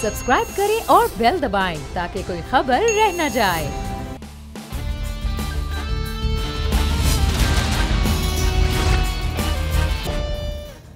Subscribe करें और bell दबाएं ताकि कोई खबर रह न जाए।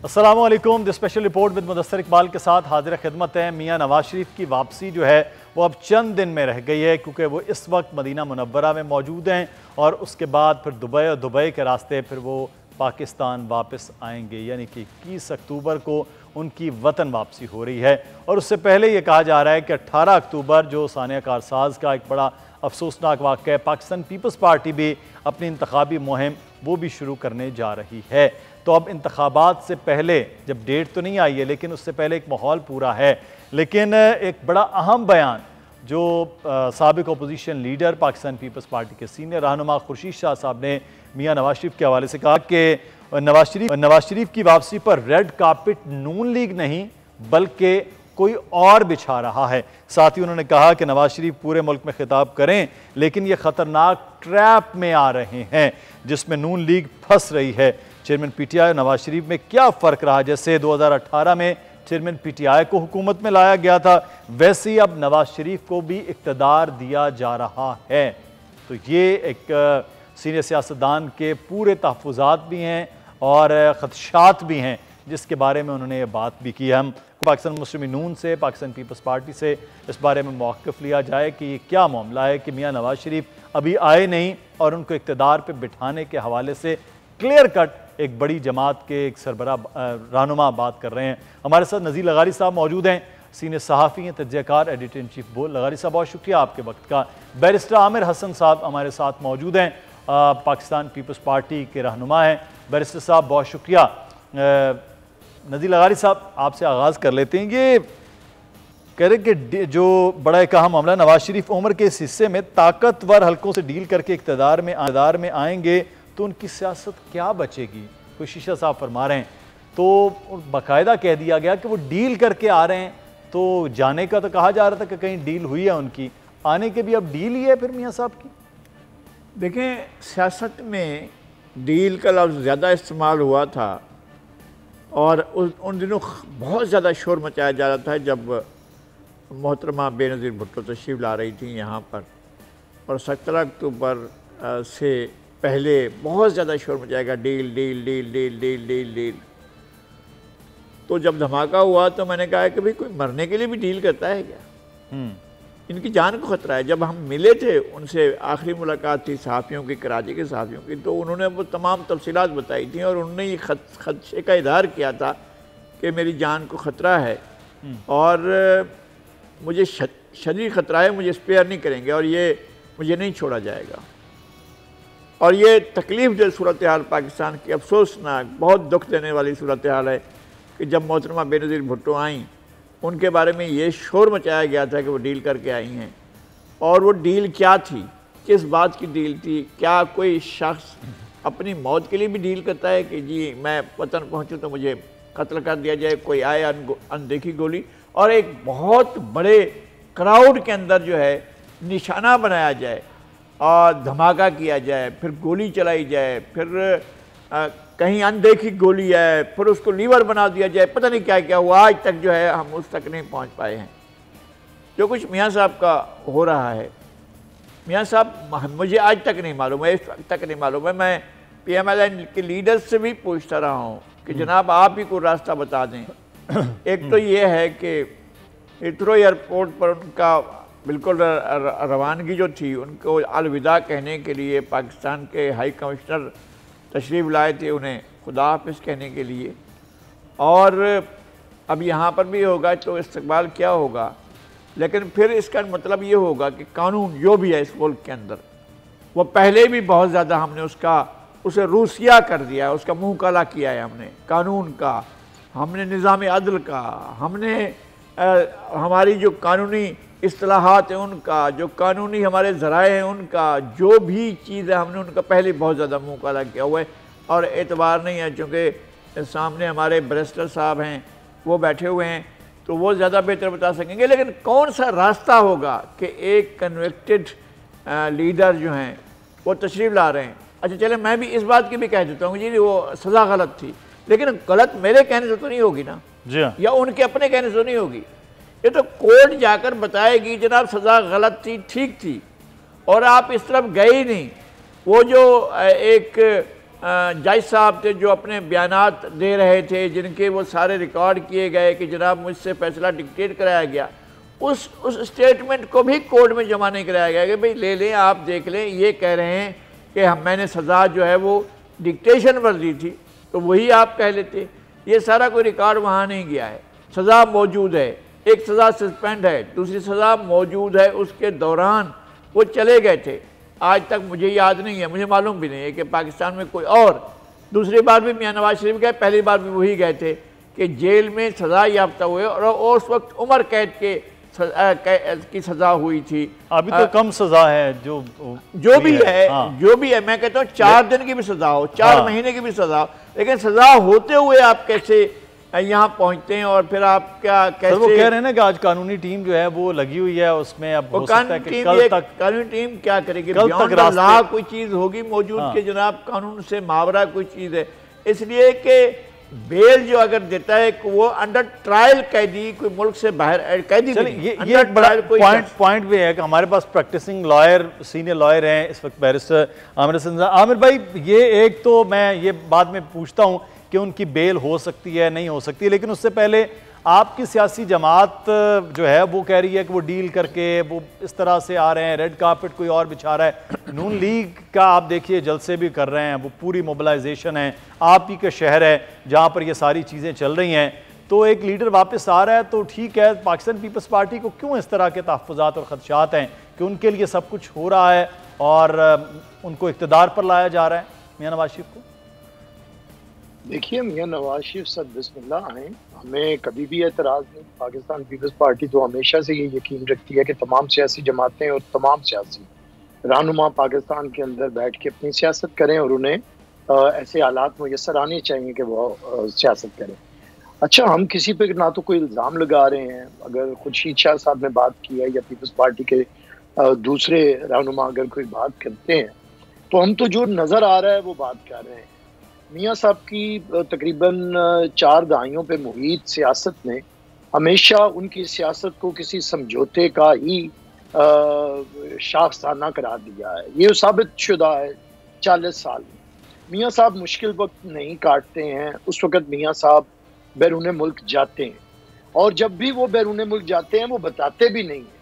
अस्सलाम वालेकुम। The special report with Mudassar Iqbal के साथ हाजिर खिदमत है। मियाँ नवाज शरीफ की वापसी जो है वो अब चंद दिन में रह गई है, क्योंकि वो इस वक्त मदीना मुनव्वरा में मौजूद हैं और उसके बाद फिर दुबई और दुबई के रास्ते फिर वो पाकिस्तान वापस आएंगे, यानी कि 21 अक्टूबर को उनकी वतन वापसी हो रही है। और उससे पहले ये कहा जा रहा है कि 18 अक्टूबर जो सानिया कारसाज का एक बड़ा अफसोसनाक वाक़या है, पाकिस्तान पीपल्स पार्टी भी अपनी इंतखाबी मुहिम वो भी शुरू करने जा रही है। तो अब इंतखाबात से पहले, जब डेट तो नहीं आई है लेकिन उससे पहले एक माहौल पूरा है। लेकिन एक बड़ा अहम बयान जो साबिक अपोजिशन लीडर पाकिस्तान पीपल्स पार्टी के सीनियर रहनुमा खुर्शीद शाह साहब ने मियाँ नवाज शरीफ के हवाले से कहा कि नवाज शरीफ की वापसी पर रेड कार्पेट नून लीग नहीं बल्कि कोई और बिछा रहा है। साथ ही उन्होंने कहा कि नवाज शरीफ पूरे मुल्क में खिताब करें, लेकिन ये खतरनाक ट्रैप में आ रहे हैं जिसमें नून लीग फंस रही है। चेयरमैन पीटीआई नवाज शरीफ में क्या फ़र्क रहा? जैसे 2018 में चेयरमैन पीटीआई को हुकूमत में लाया गया था, वैसे ही अब नवाज शरीफ को भी इक़्तिदार दिया जा रहा है। तो ये एक सीनियर सियासतदान के पूरे तहफ़्फ़ुज़ात भी हैं और ख़दशात भी हैं, जिसके बारे में उन्होंने ये बात भी की है। हम पाकिस्तान मुस्लिम नून से, पाकिस्तान पीपल्स पार्टी से इस बारे में मौक़िफ़ लिया जाए कि ये क्या मामला है कि मियाँ नवाज शरीफ अभी आए नहीं और उनको इक़्तिदार पर बिठाने के हवाले से क्लियर कट एक बड़ी जमात के एक सरबराह रहनुमा बात कर रहे हैं। हमारे साथ नज़ीर लगारी साहब मौजूद हैं, सीनियर सहाफ़ी हैं, तज्ज़ियाकार, एडिटर इन चीफ बोल। लगारी साहब बहुत शुक्रिया आपके वक्त का। बैरिस्टर आमिर हसन साहब हमारे साथ मौजूद हैं, पाकिस्तान पीपल्स पार्टी के रहनुमा हैं। बैरिस्टर साहब बहुत शुक्रिया। नज़ीर लगारी साहब आपसे आगाज़ कर लेते हैं। ये कह रहे कि जो बड़ा एक अहम मामला, नवाज शरीफ उम्र के इस हिस्से में ताकतवर हल्कों से डील करके इक़्तिदार में आएंगे तो उनकी सियासत क्या बचेगी? कोई शीशा साहब फरमा रहे हैं, तो बाकायदा कह दिया गया कि वो डील करके आ रहे हैं। तो जाने का तो कहा जा रहा था कि कहीं डील हुई है उनकी, आने के भी अब डील ही है फिर मियाँ साहब की। देखें, सियासत में डील का लफ्ज़ ज़्यादा इस्तेमाल हुआ था और उन दिनों बहुत ज़्यादा शोर मचाया जा रहा था जब मोहतरमा बेनज़ीर भुट्टो तशरीफ़ ला रही थी यहाँ पर, और 17 अक्टूबर से पहले बहुत ज़्यादा शोर मचाएगा deal deal deal deal deal deal deal. तो जब धमाका हुआ तो मैंने कहा कि भाई कोई मरने के लिए भी डील करता है क्या? इनकी जान को ख़तरा है। जब हम मिले थे उनसे, आखिरी मुलाकात थी सहाफ़ियों की, कराची के सहाफ़ियों की, तो उन्होंने वो तमाम तफसीलात बताई थी और उन्होंने ये खदशे का इज़हार किया था कि मेरी जान को ख़तरा है और मुझे शदीद ख़तरा है, मुझे स्पेयर नहीं करेंगे और ये मुझे नहीं छोड़ा जाएगा। और ये तकलीफ़ जो सूरत हाल पाकिस्तान की अफसोसनाक, बहुत दुख देने वाली सूरत हाल है कि जब मोहतरमा बेनज़ीर भुट्टो आईं, उनके बारे में ये शोर मचाया गया था कि वो डील करके आई हैं। और वो डील क्या थी, किस बात की डील थी? क्या कोई शख्स अपनी मौत के लिए भी डील करता है कि जी मैं वतन पहुँचूँ तो मुझे कत्ल कर दिया जाए, कोई आए अनदेखी गोली, और एक बहुत बड़े क्राउड के अंदर जो है निशाना बनाया जाए और धमाका किया जाए, फिर गोली चलाई जाए, फिर कहीं अनदेखी गोली है, फिर उसको लीवर बना दिया जाए, पता नहीं क्या क्या हुआ। आज तक जो है हम उस तक नहीं पहुंच पाए हैं। जो कुछ मियाँ साहब का हो रहा है, मियाँ साहब मुझे आज तक नहीं मालूम है, इस वक्त तक नहीं मालूम है। मैं PMLN के लीडर से भी पूछता रहा हूँ कि जनाब आप ही को रास्ता बता दें। एक तो ये है कि हिथरो एयरपोर्ट पर उनका बिल्कुल रवानगी जो थी, उनको अलविदा कहने के लिए पाकिस्तान के हाई कमिश्नर तशरीफ़ लाए थे उन्हें खुदा हाफिज़ कहने के लिए, और अब यहाँ पर भी होगा तो इस्तकबाल क्या होगा। लेकिन फिर इसका मतलब ये होगा कि कानून जो भी है इस मुल्क के अंदर, वो पहले भी बहुत ज़्यादा हमने उसे रूसिया कर दिया है, उसका मुँह काला किया है हमने, कानून का, हमने निज़ाम अदल का, हमने हमारी जो कानूनी इस्तिलाहात हैं उनका, जो कानूनी हमारे ज़राए हैं उनका, जो भी चीज़ है हमने उनका पहले बहुत ज़्यादा मुँह काला किया हुआ है। और एतबार नहीं है, चूँकि सामने हमारे बैरिस्टर साहब हैं, वो बैठे हुए हैं, तो वो ज़्यादा बेहतर बता सकेंगे। लेकिन कौन सा रास्ता होगा कि एक कन्विक्टेड लीडर जो हैं वो तशरीफ़ ला रहे हैं। अच्छा चले, मैं भी इस बात की भी कह देता हूँ जी वो सज़ा गलत थी, लेकिन गलत मेरे कहने से तो नहीं होगी ना, जी हाँ, या उनके अपने कहने से तो नहीं होगी। ये तो कोर्ट जाकर बताएगी जनाब सज़ा गलत थी, ठीक थी, और आप इस तरफ गए ही नहीं। वो जो एक जज साहब थे जो अपने बयानात दे रहे थे, जिनके वो सारे रिकॉर्ड किए गए कि जनाब मुझसे फैसला डिक्टेट कराया गया, उस स्टेटमेंट को भी कोर्ट में जमा नहीं कराया गया कि भाई ले लें, आप देख लें, ये कह रहे हैं कि मैंने सज़ा जो है वो डिक्टेशन पर दी थी, तो वही आप कह लेते। ये सारा कोई रिकॉर्ड वहाँ नहीं गया है। सज़ा मौजूद है, एक सज़ा सस्पेंड है, दूसरी सज़ा मौजूद है, उसके दौरान वो चले गए थे। आज तक मुझे याद नहीं है, मुझे मालूम भी नहीं है कि पाकिस्तान में कोई और, दूसरी बार भी मियाँ नवाज शरीफ गए, पहली बार भी वही गए थे कि जेल में सज़ा याफ्ता हुए, और उस वक्त उम्र कैद की सज़ा हुई थी। अभी तो कम सज़ा है जो भी है, हाँ। जो भी है, मैं कहता हूँ 4 दिन की भी सज़ा हो, 4 महीने की भी सज़ा हो, लेकिन सज़ा होते हुए आप कैसे यहाँ पहुँचते हैं, और फिर आप क्या कैसे। वो कह रहे हैं ना कि आज कानूनी टीम जो है वो लगी हुई है, उसमें अब हो सकता है कि कल तक कानूनी टीम क्या करेगी, कल तक ला कोई चीज़ होगी मौजूद, हाँ। के जनाब कानून से मावरा कोई चीज़ है, इसलिए कि बेल जो अगर देता है वो अंडर ट्रायल कैदी, कोई मुल्क से बाहर कैदी, ये एक बड़ा पॉइंट भी है कि हमारे पास प्रैक्टिसिंग लॉयर, सीनियर लॉयर हैं इस वक्त, बैरिस्टर आमिर हसन। आमिर भाई, ये एक तो मैं ये बाद में पूछता हूँ कि उनकी बेल हो सकती है नहीं हो सकती, लेकिन उससे पहले आपकी सियासी जमात जो है वो कह रही है कि वो डील करके वो इस तरह से आ रहे हैं, रेड कार्पेट कोई और बिछा रहा है। नून लीग का आप देखिए जलसे भी कर रहे हैं, वो पूरी मोबिलाइजेशन है, आप ही का शहर है जहाँ पर ये सारी चीज़ें चल रही हैं, तो एक लीडर वापस आ रहा है तो ठीक है। पाकिस्तान पीपल्स पार्टी को क्यों इस तरह के तहफ़्फ़ुज़ात और ख़दशात हैं कि उनके लिए सब कुछ हो रहा है और उनको इक़्तिदार पर लाया जा रहा है मियाँ नवाज शरीफ को? देखिए, मियाँ नवाज शरीफ सद बिस्मिल्लाह आए, हमें कभी भी एतराज़ नहीं। पाकिस्तान पीपल्स पार्टी तो हमेशा से ये यकीन रखती है कि तमाम सियासी जमातें और तमाम सियासी रहनुमा पाकिस्तान के अंदर बैठ के अपनी सियासत करें, और उन्हें ऐसे हालात मुयस्सर आने चाहिए कि वो सियासत करें। अच्छा, हम किसी पे ना तो कोई इल्ज़ाम लगा रहे हैं, अगर खुर्शीद शाह साहब ने बात की है या पीपल्स पार्टी के दूसरे रहनुमा अगर कोई बात करते हैं, तो हम तो जो नज़र आ रहा है वो बात कर रहे हैं। मियाँ साहब की तकरीबन 4 दहाइयों पे मुहित सियासत ने हमेशा उनकी सियासत को किसी समझौते का ही शाखसाना करार दिया है। ये साबित शुदा है 40 साल में। मियाँ साहब मुश्किल वक्त नहीं काटते हैं, उस वक़्त मियाँ साहब बैरून मुल्क जाते हैं, और जब भी वो बैरून मुल्क जाते हैं वो बताते भी नहीं हैं,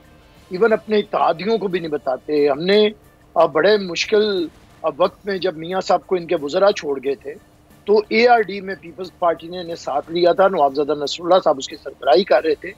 इवन अपने इत्तेहादियों को भी नहीं बताते। हमने बड़े मुश्किल वक्त में जब मियाँ साहब को इनके वज़रा छोड़ गए थे तो ARD में पीपल्स पार्टी ने इन्हें साथ लिया था, नवाबज़ादा नसरुल्लाह साहब उसकी सरबराही कर रहे थे,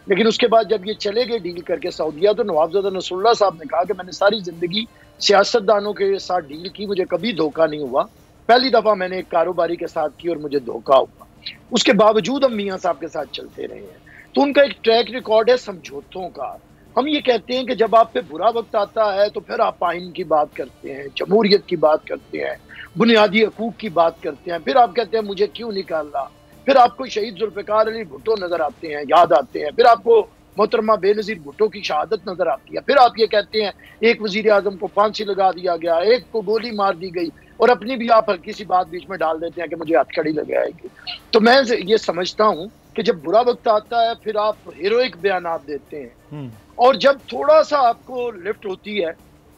लेकिन उसके बाद जब ये चले गए डील करके सऊदीया, तो नवाबज़ादा नसरुल्लाह साहब ने कहा कि मैंने सारी ज़िंदगी सियासतदानों के साथ डील की, मुझे कभी धोखा नहीं हुआ, पहली दफ़ा मैंने एक कारोबारी के साथ की और मुझे धोखा हुआ। उसके बावजूद हम मियाँ साहब के साथ चलते रहे हैं, तो उनका एक ट्रैक रिकॉर्ड है समझौतों का। हम ये कहते हैं कि जब आप पे बुरा वक्त आता है तो फिर आप आइन की बात करते हैं, जमहूरियत की बात करते हैं, बुनियादी हकूक की बात करते हैं, फिर आप कहते हैं मुझे क्यों निकालना, फिर आपको शहीद जुल्फ़िकार अली भुट्टो नज़र आते हैं, याद आते हैं, फिर आपको मोहतरमा बेनज़ीर भुट्टो की शहादत नज़र आती है, फिर आप ये कहते हैं एक वज़ीर आज़म को फांसी लगा दिया गया, एक को गोली मार दी गई, और अपनी भी आप हल्की सी बात बीच में डाल देते हैं कि मुझे हथकड़ी लग आएगी। तो मैं ये समझता हूँ कि जब बुरा वक्त आता है फिर आप हीरोइक बयान देते हैं, और जब थोड़ा सा आपको लिफ्ट होती है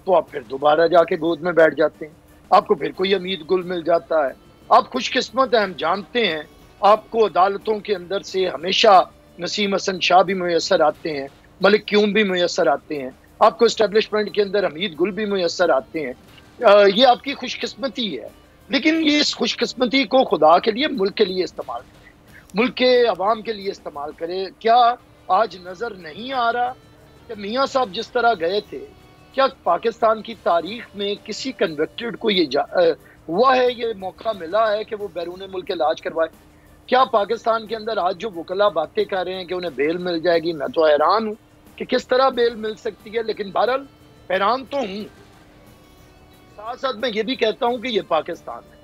तो आप फिर दोबारा जाके गोद में बैठ जाते हैं, आपको फिर कोई उम्मीद गुल मिल जाता है। आप खुशकिस्मत हैं, हम जानते हैं, आपको अदालतों के अंदर से हमेशा नसीम हसन शाह भी मुयस्सर आते हैं, मलिक क्यूम भी मुयस्सर आते हैं, आपको इस्टेब्लिशमेंट के अंदर हमीद गुल भी मुयस्सर आते हैं। ये आपकी खुशकिस्मती है, लेकिन ये इस खुशकिस्मती को खुदा के लिए, मुल्क के लिए इस्तेमाल करें, मुल्क के अवाम के लिए इस्तेमाल करें। क्या आज नज़र नहीं आ रहा कि मियाँ साहब जिस तरह गए थे, क्या पाकिस्तान की तारीख में किसी कन्विक्टेड को ये हुआ है, ये मौका मिला है कि वो बैरून मुल्क इलाज करवाए? क्या पाकिस्तान के अंदर आज जो वकला बातें कर रहे हैं कि उन्हें बेल मिल जाएगी, मैं तो हैरान हूँ कि किस तरह बेल मिल सकती है, लेकिन बहरहाल हैरान तो हूँ। साथ साथ मैं ये भी कहता हूँ कि ये पाकिस्तान है,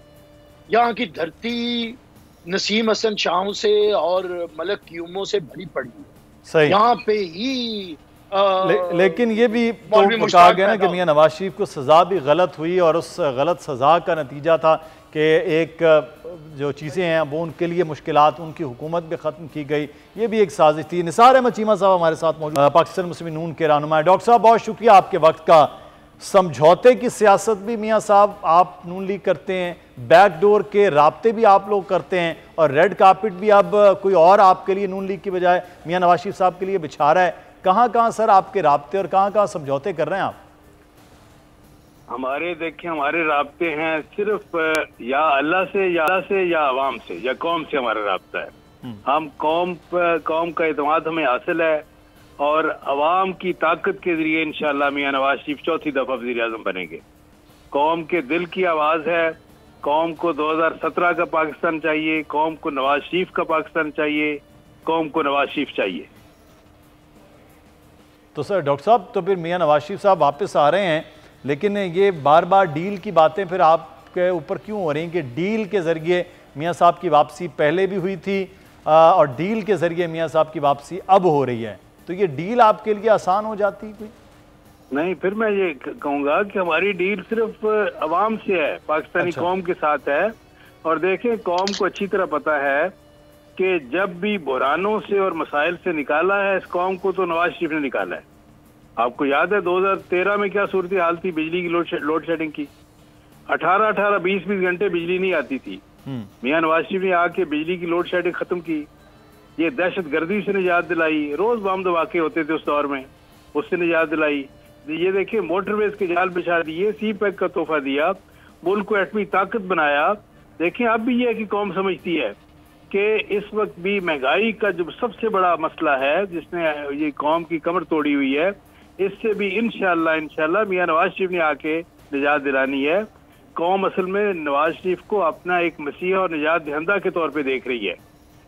यहाँ की धरती नसीम हसन शाहों से और मलिक क्यूमों से भरी पड़ी है। यहाँ पे ही लेकिन ये भी तो कहा गया ना कि मियाँ नवाज शरीफ को सज़ा भी गलत हुई, और उस गलत सज़ा का नतीजा था कि एक जो चीज़ें हैं वो उनके लिए मुश्किलात, उनकी हुकूमत भी ख़त्म की गई, ये भी एक साजिश थी। निसार अहमद चीमा साहब हमारे साथ मौजूद, पाकिस्तान मुस्लिम नून के रहनुमा। डॉक्टर साहब बहुत शुक्रिया आपके वक्त का। समझौते की सियासत भी मियाँ साहब आप नून लीग करते हैं, बैकडोर के राब्ते भी आप लोग करते हैं, और रेड कार्पेट भी अब कोई और आपके लिए नून लीग की बजाय मियाँ नवाज शरीफ साहब के लिए बिछा रहा है। कहाँ कहाँ सर आपके राब्ते और कहाँ कहाँ समझौते कर रहे हैं आप? हमारे देखिए, हमारे राब्ते हैं सिर्फ या अल्लाह से या अवाम से या कौम से हमारा राब्ता है। हम कौम का एतमाद हमें हासिल है, और अवाम की ताकत के जरिए इंशाअल्लाह मियां नवाज शरीफ चौथी दफा वज़ीर आज़म बनेंगे। कौम के दिल की आवाज है, कौम को 2017 का पाकिस्तान चाहिए, कौम को नवाज शरीफ का पाकिस्तान चाहिए, कौम को नवाज शरीफ चाहिए। तो सर डॉक्टर साहब, तो फिर मियां नवाज शरीफ साहब वापस आ रहे हैं, लेकिन ये बार बार डील की बातें फिर आपके ऊपर क्यों हो रही हैं कि डील के ज़रिए मियां साहब की वापसी पहले भी हुई थी और डील के ज़रिए मियां साहब की वापसी अब हो रही है, तो ये डील आपके लिए आसान हो जाती कोई? नहीं, फिर मैं ये कहूँगा कि हमारी डील सिर्फ अवाम से है, पाकिस्तानी कौम के साथ है। और देखें, कौम को अच्छी तरह पता है कि जब भी बुरानों से और मसाइल से निकाला है इस कौम को, तो नवाज शरीफ ने निकाला है। आपको याद है 2013 में क्या सूरत हाल थी बिजली की लोड शेडिंग की? 18-18, 20-20 घंटे बिजली नहीं आती थी। मियां नवाज शरीफ ने आके बिजली की लोड शेडिंग खत्म की, ये दहशत गर्दी से निजात दिलाई, रोज बम धमाके होते थे उस दौर में, उससे निजात दिलाई। ये देखिए, मोटरवेज के जाल बिछा दिए, सी पैक का तोहफा दिया, मुल्क को एटमी ताकत बनाया। देखें, अब भी ये है कि कौम समझती है कि इस वक्त भी महंगाई का जो सबसे बड़ा मसला है जिसने ये कौम की कमर तोड़ी हुई है, इससे भी इंशाअल्लाह मियां नवाज शरीफ ने आके निजात दिलानी है। कौम असल में नवाज शरीफ को अपना एक मसीहा और निजात दहिंदा के तौर पे देख रही है,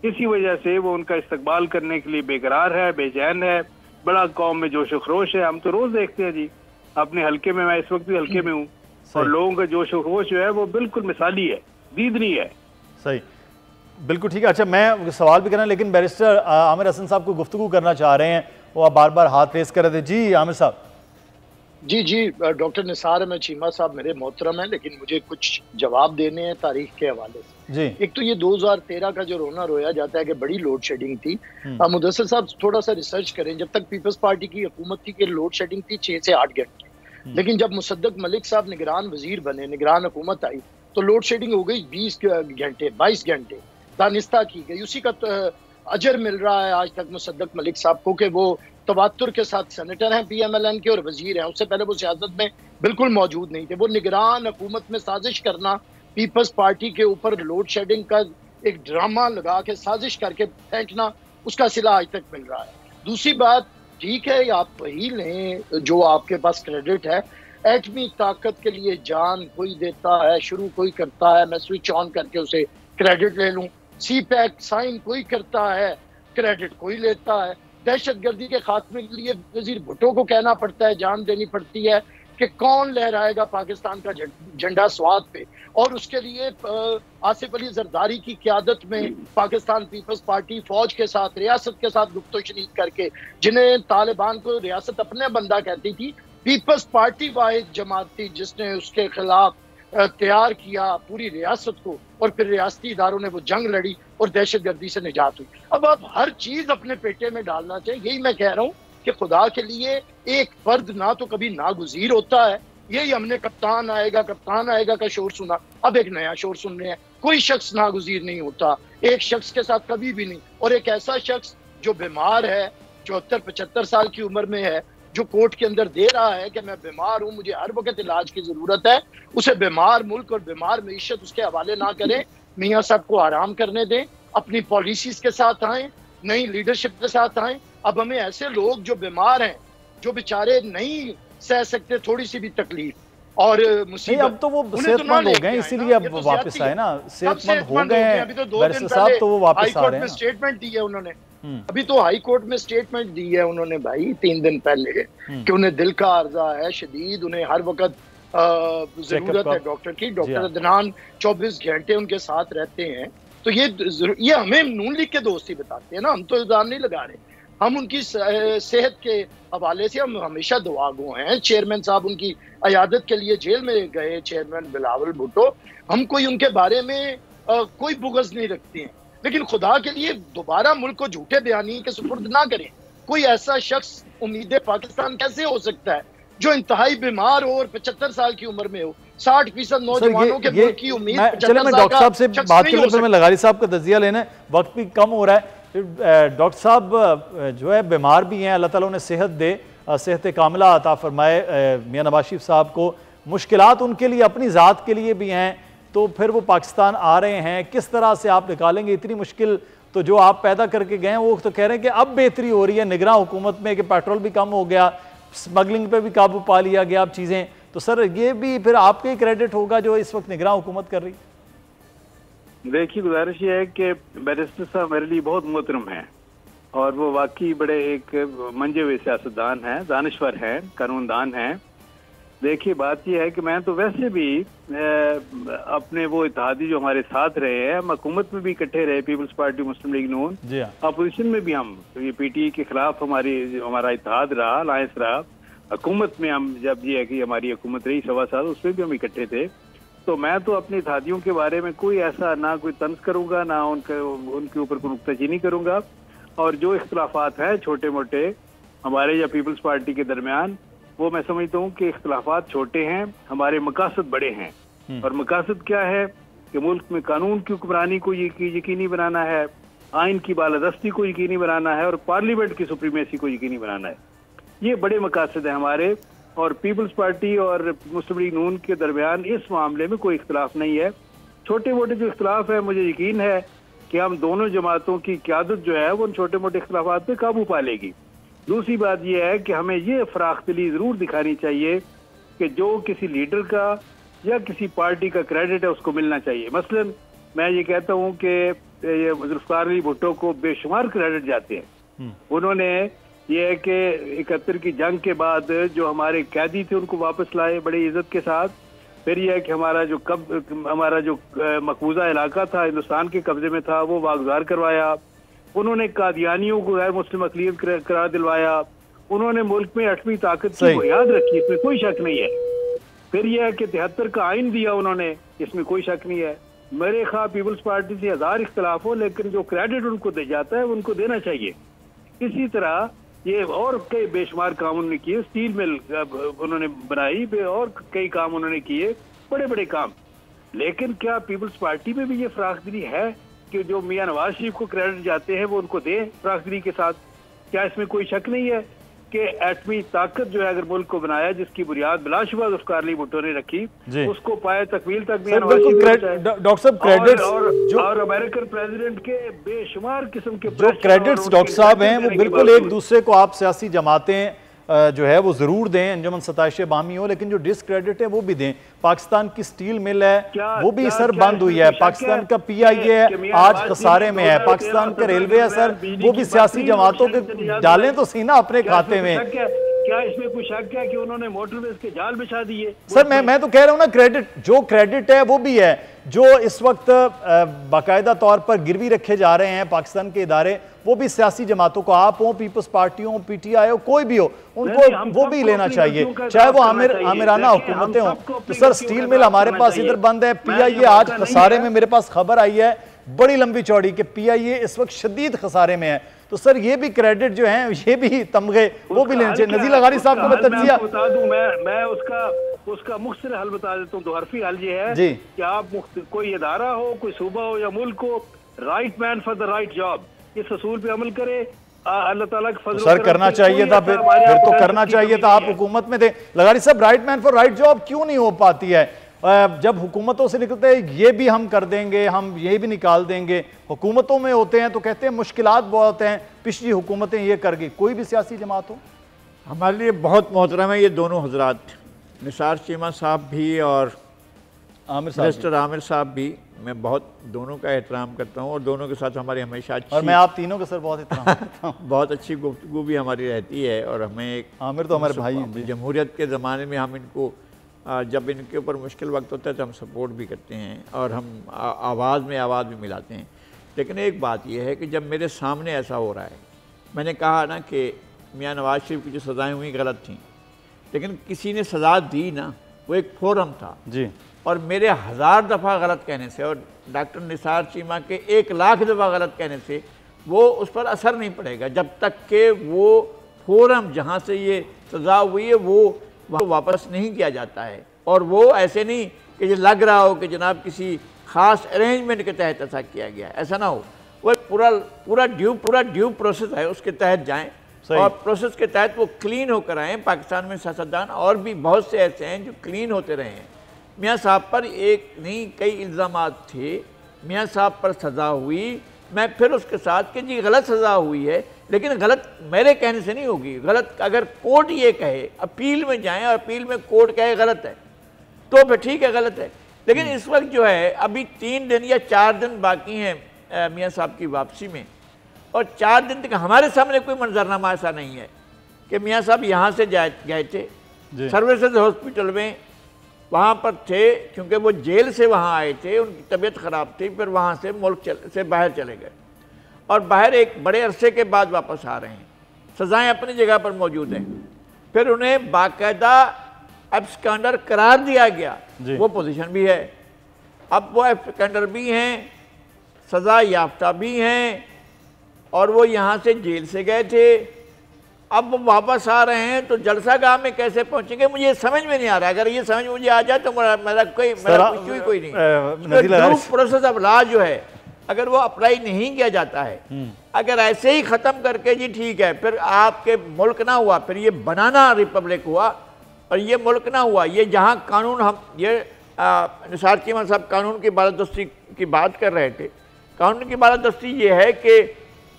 इसी वजह से वो उनका इस्तकबाल करने के लिए बेकरार है, बेचैन है, बड़ा कौम में जोश व खरोश है। हम तो रोज देखते हैं जी अपने हल्के में, मैं इस वक्त भी हल्के में हूँ, और लोगों का जोश व खरोश जो है वो बिल्कुल मिसाली है, दीदनी है। सही, बिल्कुल ठीक है। अच्छा, मैं सवाल भी करना, लेकिन बैरिस्टर आमिर हसन साहब को गुफ्तगू करना चाह रहे हैं, वो आप बार बार हाथ रेस कर रहे थे। जी आमिर साहब। जी, डॉक्टर निसार अहमद चीमा साहब मेरे मोहतरम हैं, लेकिन मुझे कुछ जवाब देने हैं तारीख के हवाले से। जी। एक तो ये 2013 का जो रोना रोया जाता है कि बड़ी लोड शेडिंग थी, मुदस्सिर साहब थोड़ा सा रिसर्च करें। जब तक पीपल्स पार्टी की हुकूमत थी कि लोड शेडिंग थी 6 से 8 घंटे, लेकिन जब मुसद्दक मलिक साहब निगरान वजीर बने, निगरान हुकूमत आई, तो लोड शेडिंग हो गई 20 घंटे, 22 घंटे दानिस्ता की गई। उसी का अजर मिल रहा है आज तक मुसद्दक मलिक साहब को कि वो तवातुर के साथ सेनेटर हैं PMLN के और वजीर हैं। उससे पहले वो सियासत में बिल्कुल मौजूद नहीं थे। वो निगरान हुकूमत में साजिश करना, पीपल्स पार्टी के ऊपर लोड शेडिंग का एक ड्रामा लगा के साजिश करके फेंकना, उसका सिला आज तक मिल रहा है। दूसरी बात, ठीक है, आप वही लें जो आपके पास क्रेडिट है। एटमी ताकत के लिए जान कोई देता है, शुरू कोई करता है, मैं स्विच ऑन करके उसे क्रेडिट ले लूं। सी पैक साइन कोई करता है, क्रेडिट कोई लेता है। दहशत गर्दी के खात्मे के लिए वजीर भुट्टो को कहना पड़ता है, जान देनी पड़ती है कि कौन लहराएगा पाकिस्तान का झंडा स्वाद पे, और उसके लिए आसिफ अली जरदारी की क़यादत में पाकिस्तान पीपल्स पार्टी फौज के साथ, रियासत के साथ गुफ्तो शनीद करके, जिन्हें तालिबान को रियासत अपने बंदा कहती थी, पीपल्स पार्टी वाहिद जमात थी जिसने उसके खिलाफ तैयार किया पूरी रियासत को, और फिर रियासती इदारों ने वो जंग लड़ी और दहशत गर्दी से निजात हुई। अब आप हर चीज अपने पेटे में डालना चाहिए। यही मैं कह रहा हूँ कि खुदा के लिए एक फर्द ना तो कभी नागुजीर होता है। यही हमने कप्तान आएगा का शोर सुना, अब एक नया शोर सुन रहे हैं। कोई शख्स नागुजीर नहीं होता, एक शख्स के साथ कभी भी नहीं। और एक ऐसा शख्स जो बीमार है, 74-75 साल की उम्र में है, जो कोर्ट के अंदर दे रहा है कि मैं बीमार हूं, मुझे हर वक्त इलाज की जरूरत है, उसे बीमार मुल्क और बीमार मईशत उसके हवाले ना करें। मियाँ साहब को आराम करने दें, अपनी पॉलिसीज के साथ आएं, नई लीडरशिप के साथ आएं। अब हमें ऐसे लोग जो बीमार हैं, जो बेचारे नहीं सह सकते थोड़ी सी भी तकलीफ और मुसीबत, अब तो वो सेहतमंद हो गए, इसीलिए अब वो वापस आए ना, सेहतमंद हो गए हैं। अभी तो 2 दिन पहले तो वो वापस आ रहे हैं। स्टेटमेंट दी है उन्होंने, अभी तो हाई कोर्ट में स्टेटमेंट दी है उन्होंने भाई 3 दिन पहले कि उन्हें दिल का अर्जा है शदीद, उन्हें हर वक्त जरूरत है डॉक्टर की। डॉक्टर अदनान 24 घंटे उनके साथ रहते हैं। तो ये हमें नून लीग के दोस्त ही बताते हैं ना, हम तो इल्जाम नहीं लगा रहे। हम उनकी सेहत के हवाले से हम हमेशा दुआगो हैं। चेयरमैन साहब उनकी अयादत के लिए जेल में गए, चेयरमैन बिलावल भुट्टो, हम कोई उनके बारे में कोई बुग़्ज़ नहीं रखते हैं, लेकिन खुदा के लिए दोबारा मुल्क को झूठे बयानी के सुपुर्द ना करें। कोई ऐसा शख्स उम्मीद पाकिस्तान कैसे हो सकता है जो इंतहाई बीमार हो और 75 साल की उम्र में हो? 60% नौजवानों के मुल्क की उम्मीद। चले मैं डॉक्टर साहब से बात करने, फिर मैं लगारी साहब का तजिया लेना है, वक्त भी कम हो रहा है। डॉक्टर साहब जो है बीमार भी हैं, अल्लाह ताला उन्हें सेहत दे, सेहत कामिला अता फरमाए मियां नवाज शरीफ साहब को। मुश्किलात उनके लिए अपनी ज़ात के लिए भी हैं, तो फिर वो पाकिस्तान आ रहे हैं, किस तरह से आप निकालेंगे? इतनी मुश्किल तो जो आप पैदा करके गए हैं, वो तो कह रहे हैं कि अब बेहतरी हो रही है निगरान हुकूमत में, कि पेट्रोल भी कम हो गया, स्मगलिंग पे भी काबू पा लिया गया अब चीज़ें। तो सर ये भी फिर आपका ही क्रेडिट होगा जो इस वक्त निगरान हुकूमत कर रही? देखिए, गुजारिश ये है कि बैरिस्टर साहब मेरे लिए बहुत मोहतरम हैं और वो वाकई बड़े एक मंजे हुए सियासतदान हैं, दानिश्वर हैं, कानूनदान हैं। देखिए, बात यह है कि मैं तो वैसे भी अपने वो इत्तेहादी जो हमारे साथ रहे हैं, हम हुकूमत में भी इकट्ठे रहे, पीपल्स पार्टी, मुस्लिम लीग नून, अपोजिशन में भी हम, तो ये पीटीआई के खिलाफ हमारा इत्तेहाद रहा, अलायंस रहा। हुकूमत में हम जब ये है कि हमारी हुकूमत रही 1.25 साल, उसमें भी हम इकट्ठे थे। तो मैं तो अपने इत्तेहादियों के बारे में कोई ऐसा ना कोई तंज करूंगा, ना उनके ऊपर कोई नुक्ताचीनी करूंगा। और जो इख्तलाफात हैं छोटे मोटे हमारे या पीपल्स पार्टी के दरमियान, वो मैं समझता हूँ कि इख्तलाफात छोटे हैं, हमारे मकासद बड़े हैं। और मकासद क्या है कि मुल्क में कानून की हुक्मरानी को यकीनी बनाना है, आइन की बालादस्ती को यकीनी बनाना है और पार्लियामेंट की सुप्रीमेसी को यकीनी बनाना है। ये बड़े मकासद हैं हमारे, और पीपल्स पार्टी और मुस्लिम लीग नून के दरमियान इस मामले में कोई इख्तलाफ नहीं है। छोटे मोटे जो इख्तलाफ है, मुझे यकीन है कि हम दोनों जमातों की क़यादत जो है वो उन छोटे मोटे इख्तलाफात पे काबू पा लेगी। दूसरी बात यह है कि हमें ये फराख्तली ज़रूर दिखानी चाहिए कि जो किसी लीडर का या किसी पार्टी का क्रेडिट है उसको मिलना चाहिए। मसलन मैं ये कहता हूँ कि जुल्फ़िकार अली भुट्टो को बेशुमार क्रेडिट जाते हैं। उन्होंने ये है कि 71 की जंग के बाद जो हमारे कैदी थे उनको वापस लाए बड़ी इज्जत के साथ। फिर यह है कि हमारा जो मकबूजा इलाका था हिंदुस्तान के कब्जे में था, वो वागुजार करवाया। उन्होंने कादियानियों को गैर मुस्लिम अक़लियत करार दिलवाया। उन्होंने मुल्क में 8वीं ताकत की बुनियाद रखी, इसमें कोई शक नहीं है। फिर यह है कि 73 का आइन दिया उन्होंने, इसमें कोई शक नहीं है। मेरे ख्याल पीपल्स पार्टी से 1000 इख्तलाफ हो, लेकिन जो क्रेडिट उनको दे जाता है उनको देना चाहिए। इसी तरह ये और कई बेशुमार काम उन्होंने किए, स्टील मिल उन्होंने बनाई और कई काम उन्होंने किए, बड़े बड़े काम। लेकिन क्या पीपल्स पार्टी में भी ये फराखदिली है कि जो मियां नवाज शरीफ को क्रेडिट जाते हैं वो उनको दें फराखदिली के साथ? क्या इसमें कोई शक नहीं है कि एटमी ताकत जो है अगर मुल्क को बनाया, जिसकी बुनियाद बिलाशुबा जुल्फ़िकार अली भुट्टो ने रखी, उसको पाए तकमील तक मियां नवाज शरीफ डॉक्टर साहब क्रेडिट्स और अमेरिकन प्रेसिडेंट के बेशुमार किस्म के जो क्रेडिट्स डॉक्टर साहब हैं वो बिल्कुल एक दूसरे को आप सियासी जमातें जो है वो जरूर दें, अंजुमन सताइश बामी हो, लेकिन जो डिसक्रेडिट है वो भी दें। पाकिस्तान की स्टील मिल है वो भी सर बंद हुई है, पाकिस्तान का PIA है आज खसारे में है, पाकिस्तान का रेलवे है सर वो भी सियासी जमातों के डालें तो सीना अपने खाते में। क्या इसमें कुछ शक है कि उन्होंने मोटरवेज के जाल बिछा दिए? सर मैं तो कह रहा हूं ना, क्रेडिट है वो भी है, जो इस वक्त बाकायदा तौर पर गिरवी रखे जा रहे हैं पाकिस्तान के इदारे, वो भी सियासी जमातों को, आप हो, पीपल्स पार्टी हो, PTI हो, कोई भी हो, उनको वो भी लेना चाहिए, चाहे वो आमिराना हुकूमतें हों। तो सर स्टील मिल हमारे पास इधर बंद है, PIA आज खसारे में, मेरे पास खबर आई है बड़ी लंबी चौड़ी कि PIA इस वक्त शदीद खसारे में है। तो सर ये भी क्रेडिट जो है, ये भी तमगे वो भी लेने चाहिए। नज़ीर लगारी साहब को मैं तज्जिया बता दूं, मैं उसका मुख्तसर हल बता देता हूँ। दोहरफी हल ये है कि आप कोई इदारा हो, कोई सूबा हो या मुल्क हो, right man for the right job, इस असूल पे अमल करे। अल्लाह ताला के फजल सर करना चाहिए था, फिर तो करना चाहिए था, आप हुकूमत में थे। लगारी साहब right man for right job क्यों नहीं हो पाती है? जब हुकूमतों से निकलते हैं ये भी हम कर देंगे, हम ये भी निकाल देंगे, हुकूमतों में होते हैं तो कहते हैं मुश्किलात बहुत हैं, पिछली हुकूमतें ये कर गई। कोई भी सियासी जमात हो, हमारे लिए बहुत मोहतरम है ये दोनों हजरात, निसार चीमा साहब भी और मिस्टर आमिर साहब भी। मैं बहुत दोनों का एहतराम करता हूँ और दोनों के साथ हमारी हमेशा अच्छी, और मैं आप तीनों का सर बहुत एहतराम करता हूँ बहुत अच्छी गुफ्तगू भी हमारी रहती है। और हमें एक आमिर तो हमारे भाई हैं, जमहूरियत के ज़माने में हम इनको जब इनके ऊपर मुश्किल वक्त होता है तो हम सपोर्ट भी करते हैं और हम आवाज़ में आवाज़ भी मिलाते हैं। लेकिन एक बात यह है कि जब मेरे सामने ऐसा हो रहा है मैंने कहा ना कि मियाँ नवाज शरीफ की जो सज़ाएँ हुई गलत थीं, लेकिन किसी ने सज़ा दी ना, वो एक फोरम था जी, और मेरे 1000 दफ़ा गलत कहने से और डॉक्टर निसार चीमा के 1 लाख दफ़ा गलत कहने से वो उस पर असर नहीं पड़ेगा जब तक कि वो फोरम जहाँ से ये सज़ा हुई है वो वापस नहीं किया जाता है। और वो ऐसे नहीं कि ये लग रहा हो कि जनाब किसी ख़ास अरेंजमेंट के तहत ऐसा किया गया है, ऐसा ना हो। वो पूरा ड्यू प्रोसेस है, उसके तहत जाएँ और प्रोसेस के तहत वो क्लीन होकर आएँ। पाकिस्तान में सियासतदान और भी बहुत से ऐसे हैं जो क्लीन होते रहे हैं। मियाँ साहब पर एक नहीं कई इल्ज़ामात थे, मियाँ साहब पर सज़ा हुई, मैं फिर उसके साथ कि जी गलत सज़ा हुई है, लेकिन गलत मेरे कहने से नहीं होगी। गलत अगर कोर्ट ये कहे, अपील में जाएं और अपील में कोर्ट कहे गलत है तो फिर ठीक है, गलत है। लेकिन इस वक्त जो है अभी 3 दिन या 4 दिन बाकी हैं मियाँ साहब की वापसी में, और 4 दिन तक हमारे सामने कोई मंजरनामा ऐसा नहीं है कि मियाँ साहब यहाँ से गए थे सर्विसेज हॉस्पिटल में, वहाँ पर थे क्योंकि वो जेल से वहाँ आए थे, उनकी तबीयत ख़राब थी, फिर वहाँ से मुल्क से बाहर चले गए और बाहर एक बड़े अरसे के बाद वापस आ रहे हैं। सज़ाएँ अपनी जगह पर मौजूद हैं, फिर उन्हें बाकायदा एब्सकैंडर करार दिया गया, वो पोजीशन भी है। अब वो एब्सकैंडर भी हैं, सज़ा याफ्ता भी हैं और वो यहाँ से जेल से गए थे, अब वो वापस आ रहे हैं तो जलसा गाह में कैसे पहुंचेंगे मुझे समझ में नहीं आ रहा है। अगर ये समझ मुझे आ जाए तो मेरा कोई नहीं। प्रोसेस ऑफ लॉ जो है अगर वो अप्लाई नहीं किया जाता है, अगर ऐसे ही ख़त्म करके जी ठीक है फिर आपके मुल्क ना हुआ, फिर ये बनाना रिपब्लिक हुआ और ये मुल्क ना हुआ, ये जहाँ कानून हम ये निसार चीमा साहब कानून की बालादस्ती की बात कर रहे थे। कानून की बालादस्ती ये है कि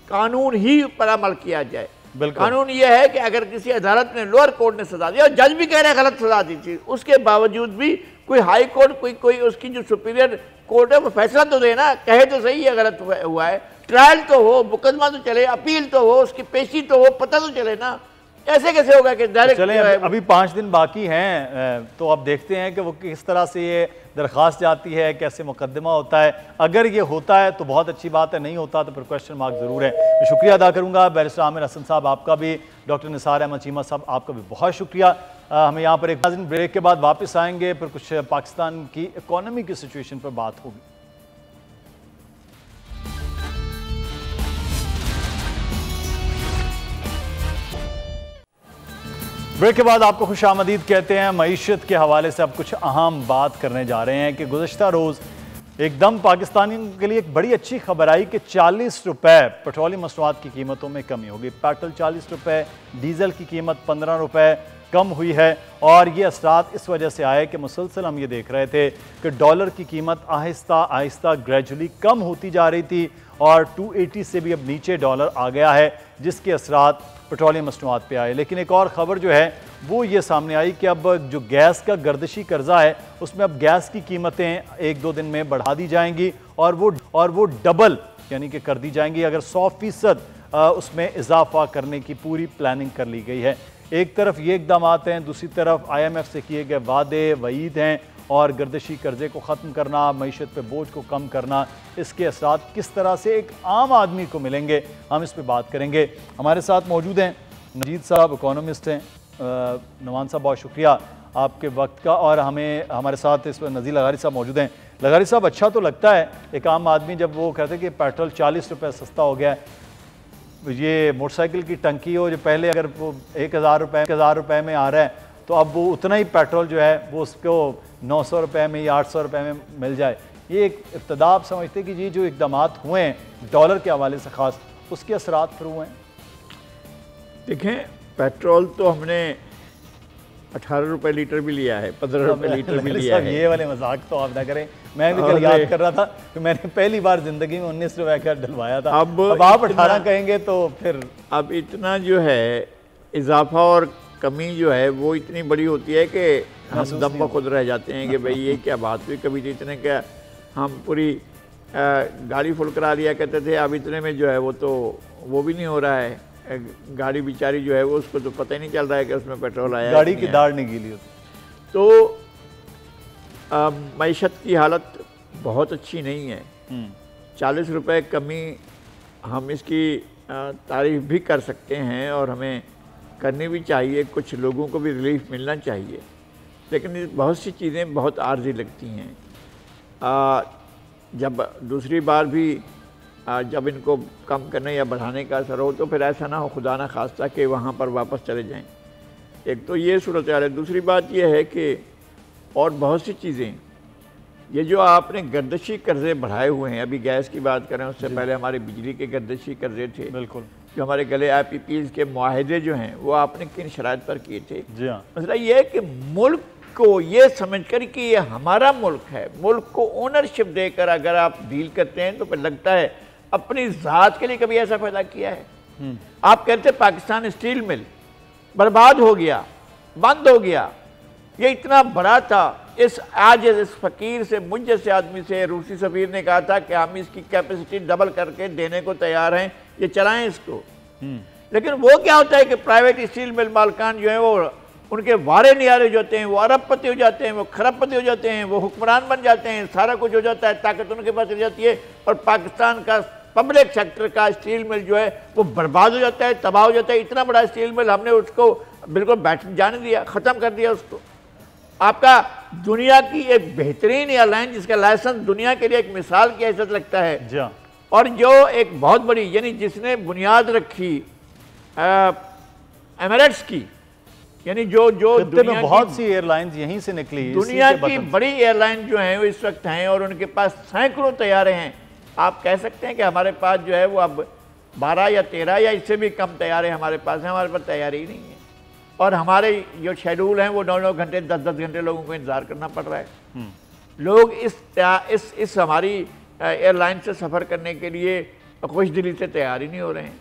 कानून ही पर अमल किया जाए। कानून ये है कि अगर किसी अदालत ने, लोअर कोर्ट ने सजा दी और जज भी कह रहे हैं गलत सजा दी थी, उसके बावजूद भी कोई हाई कोर्ट कोई उसकी जो सुपीरियर कोर्ट है वो फैसला तो दे ना, कहे तो सही है गलत हुआ है, ट्रायल तो हो, मुकदमा तो चले, अपील तो हो, उसकी पेशी तो हो, पता तो चले ना। ऐसे कैसे होगा कि डायरेक्ट चलें अभी 5 दिन बाकी हैं तो अब देखते हैं कि वो किस तरह से ये दरख्वास्त जाती है, कैसे मुकदमा होता है। अगर ये होता है तो बहुत अच्छी बात है, नहीं होता तो फिर क्वेश्चन मार्क ज़रूर है। मैं शुक्रिया अदा करूँगा बैरिस्टर आमिर हसन साहब आपका भी, डॉक्टर निसार अहमद चीमा साहब आपका भी बहुत शुक्रिया। हमें यहाँ पर एक ब्रेक के बाद वापस आएंगे, फिर कुछ पाकिस्तान की इकॉनमी की सिचुएशन पर बात होगी। ब्रेक के बाद आपको खुशामदीद कहते हैं। मईशत के हवाले से अब कुछ अहम बात करने जा रहे हैं कि गुज़श्ता रोज़ एकदम पाकिस्तानियों के लिए एक बड़ी अच्छी खबर आई कि 40 रुपये पेट्रोलियम मसनूआत की कीमतों में कमी होगी। पेट्रोल 40 रुपये, डीज़ल की कीमत 15 रुपये कम हुई है और ये असरात इस वजह से आए कि मुसलसल हम ये देख रहे थे कि डॉलर की कीमत आहिस्ता आहिस्ता ग्रेजुअली कम होती जा रही थी और 280 से भी अब नीचे डॉलर आ गया है, जिसके असरात पेट्रोलियम मसनूआत पे आए। लेकिन एक और ख़बर जो है वो ये सामने आई कि अब जो गैस का गर्दिशी कर्जा है उसमें अब गैस की कीमतें 1-2 दिन में बढ़ा दी जाएंगी और वो डबल यानी कि कर दी जाएंगी। अगर 100% उसमें इजाफा करने की पूरी प्लानिंग कर ली गई है। एक तरफ ये इकदाम हैं, दूसरी तरफ IMF से किए गए वादे वईद हैं और गर्दिशी कर्जे को ख़त्म करना, मईशत पे बोझ को कम करना, इसके असरात किस तरह से एक आम आदमी को मिलेंगे, हम इस पे बात करेंगे। हमारे साथ मौजूद हैं नजीद साहब, इकोनॉमिस्ट हैं। नवान साहब बहुत शुक्रिया आपके वक्त का। और हमारे साथ इस पर नज़ीर लगारी साहब मौजूद हैं। लगारी साहब, अच्छा तो लगता है एक आम आदमी जब वो कहते हैं कि पेट्रोल 40 रुपये सस्ता हो गया है, ये मोटरसाइकिल की टंकी हो जो पहले अगर वो 1000 रुपये में आ रहा है तो अब वो उतना ही पेट्रोल जो है वो उसको 900 रुपये में या 800 रुपये में मिल जाए। ये एक इब्तदा आप समझते कि जी जो इक़दामात हुए हैं डॉलर के हवाले से ख़ास, उसके असरात फिर हुए हैं? देखें, पेट्रोल तो हमने 18 रुपये लीटर भी लिया है, 15 रुपये लीटर भी लिया है। ये वाले मजाक तो आप ना करें। मैं भी कल याद कर रहा था कि मैंने पहली बार ज़िंदगी में 19 रुपये का डलवाया था। अब आप 18 कहेंगे तो फिर अब इतना जो है इजाफा और कमी जो है वो इतनी बड़ी होती है कि हम दम खुद रह जाते हैं कि भाई ये क्या बात हुई। कभी तो इतने क्या हम पूरी गाड़ी फुल करा लिया करते थे, अब इतने में जो है वो भी नहीं हो रहा है। गाड़ी बेचारी जो है वो उसको तो पता ही नहीं चल रहा है कि उसमें पेट्रोल आया, गाड़ी की दाढ़ नहीं गीली होती। तो मईशत की हालत बहुत अच्छी नहीं है। 40 रुपये कमी हम इसकी तारीफ भी कर सकते हैं और हमें करनी भी चाहिए, कुछ लोगों को भी रिलीफ मिलना चाहिए, लेकिन बहुत सी चीज़ें बहुत आर्जी लगती हैं। जब दूसरी बार भी जब इनको कम करने या बढ़ाने का असर हो तो फिर ऐसा ना हो खुदा ना खास्ता कि वहाँ पर वापस चले जाएं। एक तो ये सूरत हाल है। दूसरी बात ये है कि और बहुत सी चीज़ें, ये जो आपने गर्दशी कर्जे बढ़ाए हुए हैं, अभी गैस की बात करें, उससे पहले हमारे बिजली के गर्दशी कर्जे थे, बिल्कुल, जो हमारे गले IPPs के मुआहदे जो हैं वो आपने किन शराइत पर किए थे। जी हाँ। मसला ये है कि मुल्क को ये समझकर कि ये हमारा मुल्क है, मुल्क को ओनरशिप देकर अगर आप डील करते हैं तो फिर लगता है अपनी ज़ात के लिए कभी ऐसा पैदा किया है। आप कहते पाकिस्तान स्टील मिल बर्बाद हो गया, बंद हो गया, ये इतना बड़ा था, इस फकीर से, मुझ जैसे आदमी से रूसी सफीर ने कहा था कि हम इसकी कैपेसिटी डबल करके देने को तैयार हैं, ये चलाएं इसको। लेकिन वो क्या होता है कि प्राइवेट स्टील मिल मालकान जो है वो उनके वारे नियारे जो होते हैं, वो अरबपति हो जाते हैं, वो खरबपति हो जाते हैं, वो हुक्मरान बन जाते हैं, सारा कुछ हो जाता है, ताकत उनके पास रह जाती है और पाकिस्तान का पब्लिक सेक्टर का स्टील मिल जो है वो बर्बाद हो जाता है, तबाह हो जाता है। इतना बड़ा स्टील मिल हमने उसको बिल्कुल बैठ जाने दिया, ख़त्म कर दिया उसको। आपका दुनिया की एक बेहतरीन एयरलाइन जिसका लाइसेंस दुनिया के लिए एक मिसाल की हैसियत लगता है, और जो एक बहुत बड़ी यानी जिसने बुनियाद रखी एमिरेट्स की, यानी जो दुनिया में बहुत सी एयरलाइंस यहीं से निकली, दुनिया की बड़ी एयरलाइन जो हैं वो इस वक्त हैं और उनके पास सैकड़ों तैयारे हैं। आप कह सकते हैं कि हमारे पास जो है वो अब 12 या 13 या इससे भी कम तैयारे हमारे पास हैं, हमारे पास तैयारी ही नहीं है। और हमारे जो शेड्यूल हैं वो 9-9 घंटे 10-10 घंटे लोगों को इंतज़ार करना पड़ रहा है। लोग इस हमारी एयरलाइन से सफ़र करने के लिए खुश दिली से तैयार ही नहीं हो रहे हैं।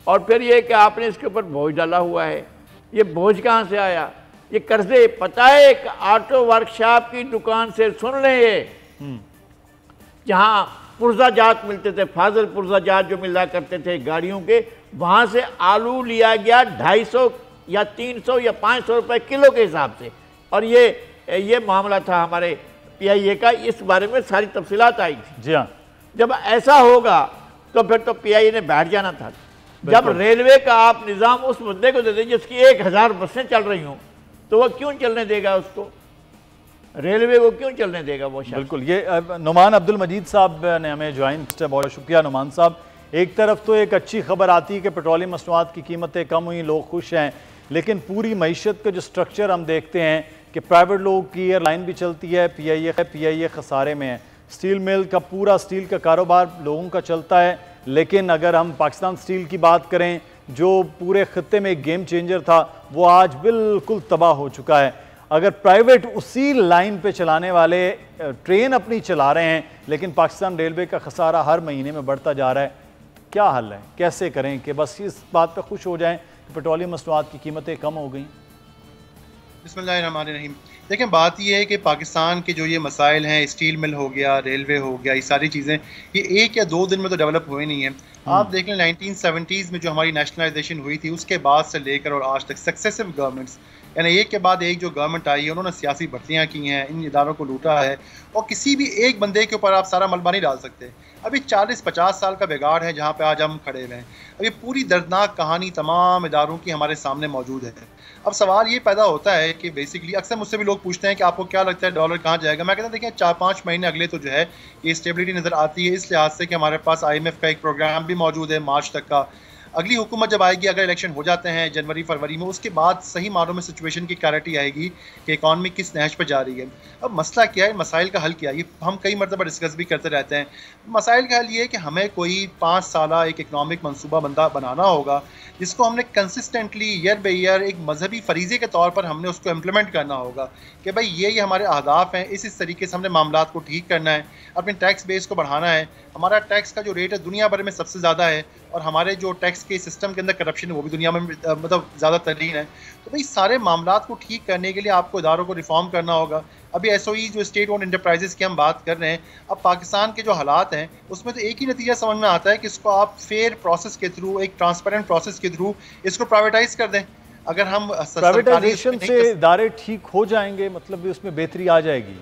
और फिर ये कि आपने इसके ऊपर बोझ डाला हुआ है, ये बोझ कहाँ से आया? ये कर्जे, पता है एक ऑटो वर्कशॉप की दुकान से, सुन लें, ये जहाँ पुर्जाजात मिलते थे, फाजल पुर्जाजात जो मिला करते थे गाड़ियों के, वहाँ से आलू लिया गया 250 या 300 या 500 रुपए किलो के हिसाब से। और ये मामला था हमारे PIA का, इस बारे में सारी तफसीलात आई थी। जी हाँ। जब ऐसा होगा तो फिर तो PIA ने बैठ जाना था। जब रेलवे का आप निज़ाम उस बंदे को दे दें जिसकी 1000 बसें चल रही हों, तो वह क्यों चलने देगा उसको? रेलवे को क्यों चलने देगा वो? बिल्कुल। ये नुमान अब्दुल मजीद साहब ने हमें ज्वाइन, बहुत शुक्रिया नुमान साहब। एक तरफ तो एक अच्छी खबर आती है कि पेट्रोलियम मसनूआत की कीमतें कम हुई, लोग खुश हैं, लेकिन पूरी मईशत का जो स्ट्रक्चर हम देखते हैं कि प्राइवेट लोगों की एयरलाइन भी चलती है, PIA खसारे में है, स्टील मिल का पूरा स्टील का कारोबार लोगों का चलता है। लेकिन अगर हम पाकिस्तान स्टील की बात करें जो पूरे खत्ते में एक गेम चेंजर था, वो आज बिल्कुल तबाह हो चुका है। अगर प्राइवेट उसी लाइन पे चलाने वाले ट्रेन अपनी चला रहे हैं, लेकिन पाकिस्तान रेलवे का खसारा हर महीने में बढ़ता जा रहा है, क्या हल है? कैसे करें कि बस इस बात पर खुश हो जाएं कि पेट्रोलियम मसनूआत की कीमतें कम हो गई? बिस्मिल्लाहिर्रहमानिर्रहीम। देखें, बात यह है कि पाकिस्तान के जो ये मसाइल हैं, स्टील मिल हो गया, रेलवे हो गया, ये सारी चीज़ें ये 1 या 2 दिन में तो डेवलप हुए नहीं हैं। आप देख लें 1970s में जो हमारी नेशनलाइजेशन हुई थी, उसके बाद से लेकर और आज तक सक्सेसिव गवर्नमेंट्स, यानी एक के बाद एक जो गवर्नमेंट आई है, उन्होंने सियासी भर्तियाँ की हैं, इन इदारों को लूटा है, और किसी भी एक बंदे के ऊपर आप सारा मलबा नहीं डाल सकते। अभी 40-50 साल का बिगाड़ है जहाँ पे आज हम खड़े हुए हैं। अब ये पूरी दर्दनाक कहानी तमाम इदारों की हमारे सामने मौजूद है। अब सवाल ये पैदा होता है कि बेसिकली अक्सर मुझसे भी लोग पूछते हैं कि आपको क्या लगता है डॉलर कहाँ जाएगा? मैं कहता हूँ देखिए 4-5 महीने अगले तो जो है ये स्टेबिलिटी नज़र आती है, इस लिहाज से कि हमारे पास IMF का एक प्रोग्राम भी मौजूद है मार्च तक का। अगली हुकूमत जब आएगी, अगर इलेक्शन हो जाते हैं जनवरी-फरवरी में, उसके बाद सही मानों में सिचुएशन की क्लैरिटी आएगी कि इकॉनमी किस नहज पर जा रही है। अब मसला क्या है, मसाइल का हल क्या है, ये हम कई मरतबा डिस्कस भी करते रहते हैं। मसाइल का हल ये है कि हमें कोई 5 साला एक इकनॉमिक मनसूबा बंदा बनाना होगा, जिसको हमने कंसिस्टेंटली ईयर बाई ईयर एक मजहबी फरीज़े के तौर पर हमने उसको इम्प्लीमेंट करना होगा कि भाई ये हमारे अहदाफ हैं, इस तरीके से हमने मामलात को ठीक करना है, अपने टैक्स बेस को बढ़ाना है। हमारा टैक्स का जो रेट है दुनिया भर में सबसे ज़्यादा है, और हमारे जो टैक्स के सिस्टम के अंदर करप्शन है वो भी दुनिया में मतलब ज़्यादा तरीन है। तो भाई सारे मामलात को ठीक करने के लिए आपको इदारों को रिफॉर्म करना होगा। अभी SOE जो स्टेट ओन इंटरप्राइजेस की हम बात कर रहे हैं, अब पाकिस्तान के जो हालात हैं उसमें तो एक ही नतीजा समझ में आता है कि इसको आप फेयर प्रोसेस के थ्रू, एक ट्रांसपेरेंट प्रोसेस के थ्रू इसको प्राइवेटाइज कर दें। अगर हम प्राइवेटाइजेशन से इदारे ठीक हो जाएंगे, मतलब उसमें बेहतरी आ जाएगी।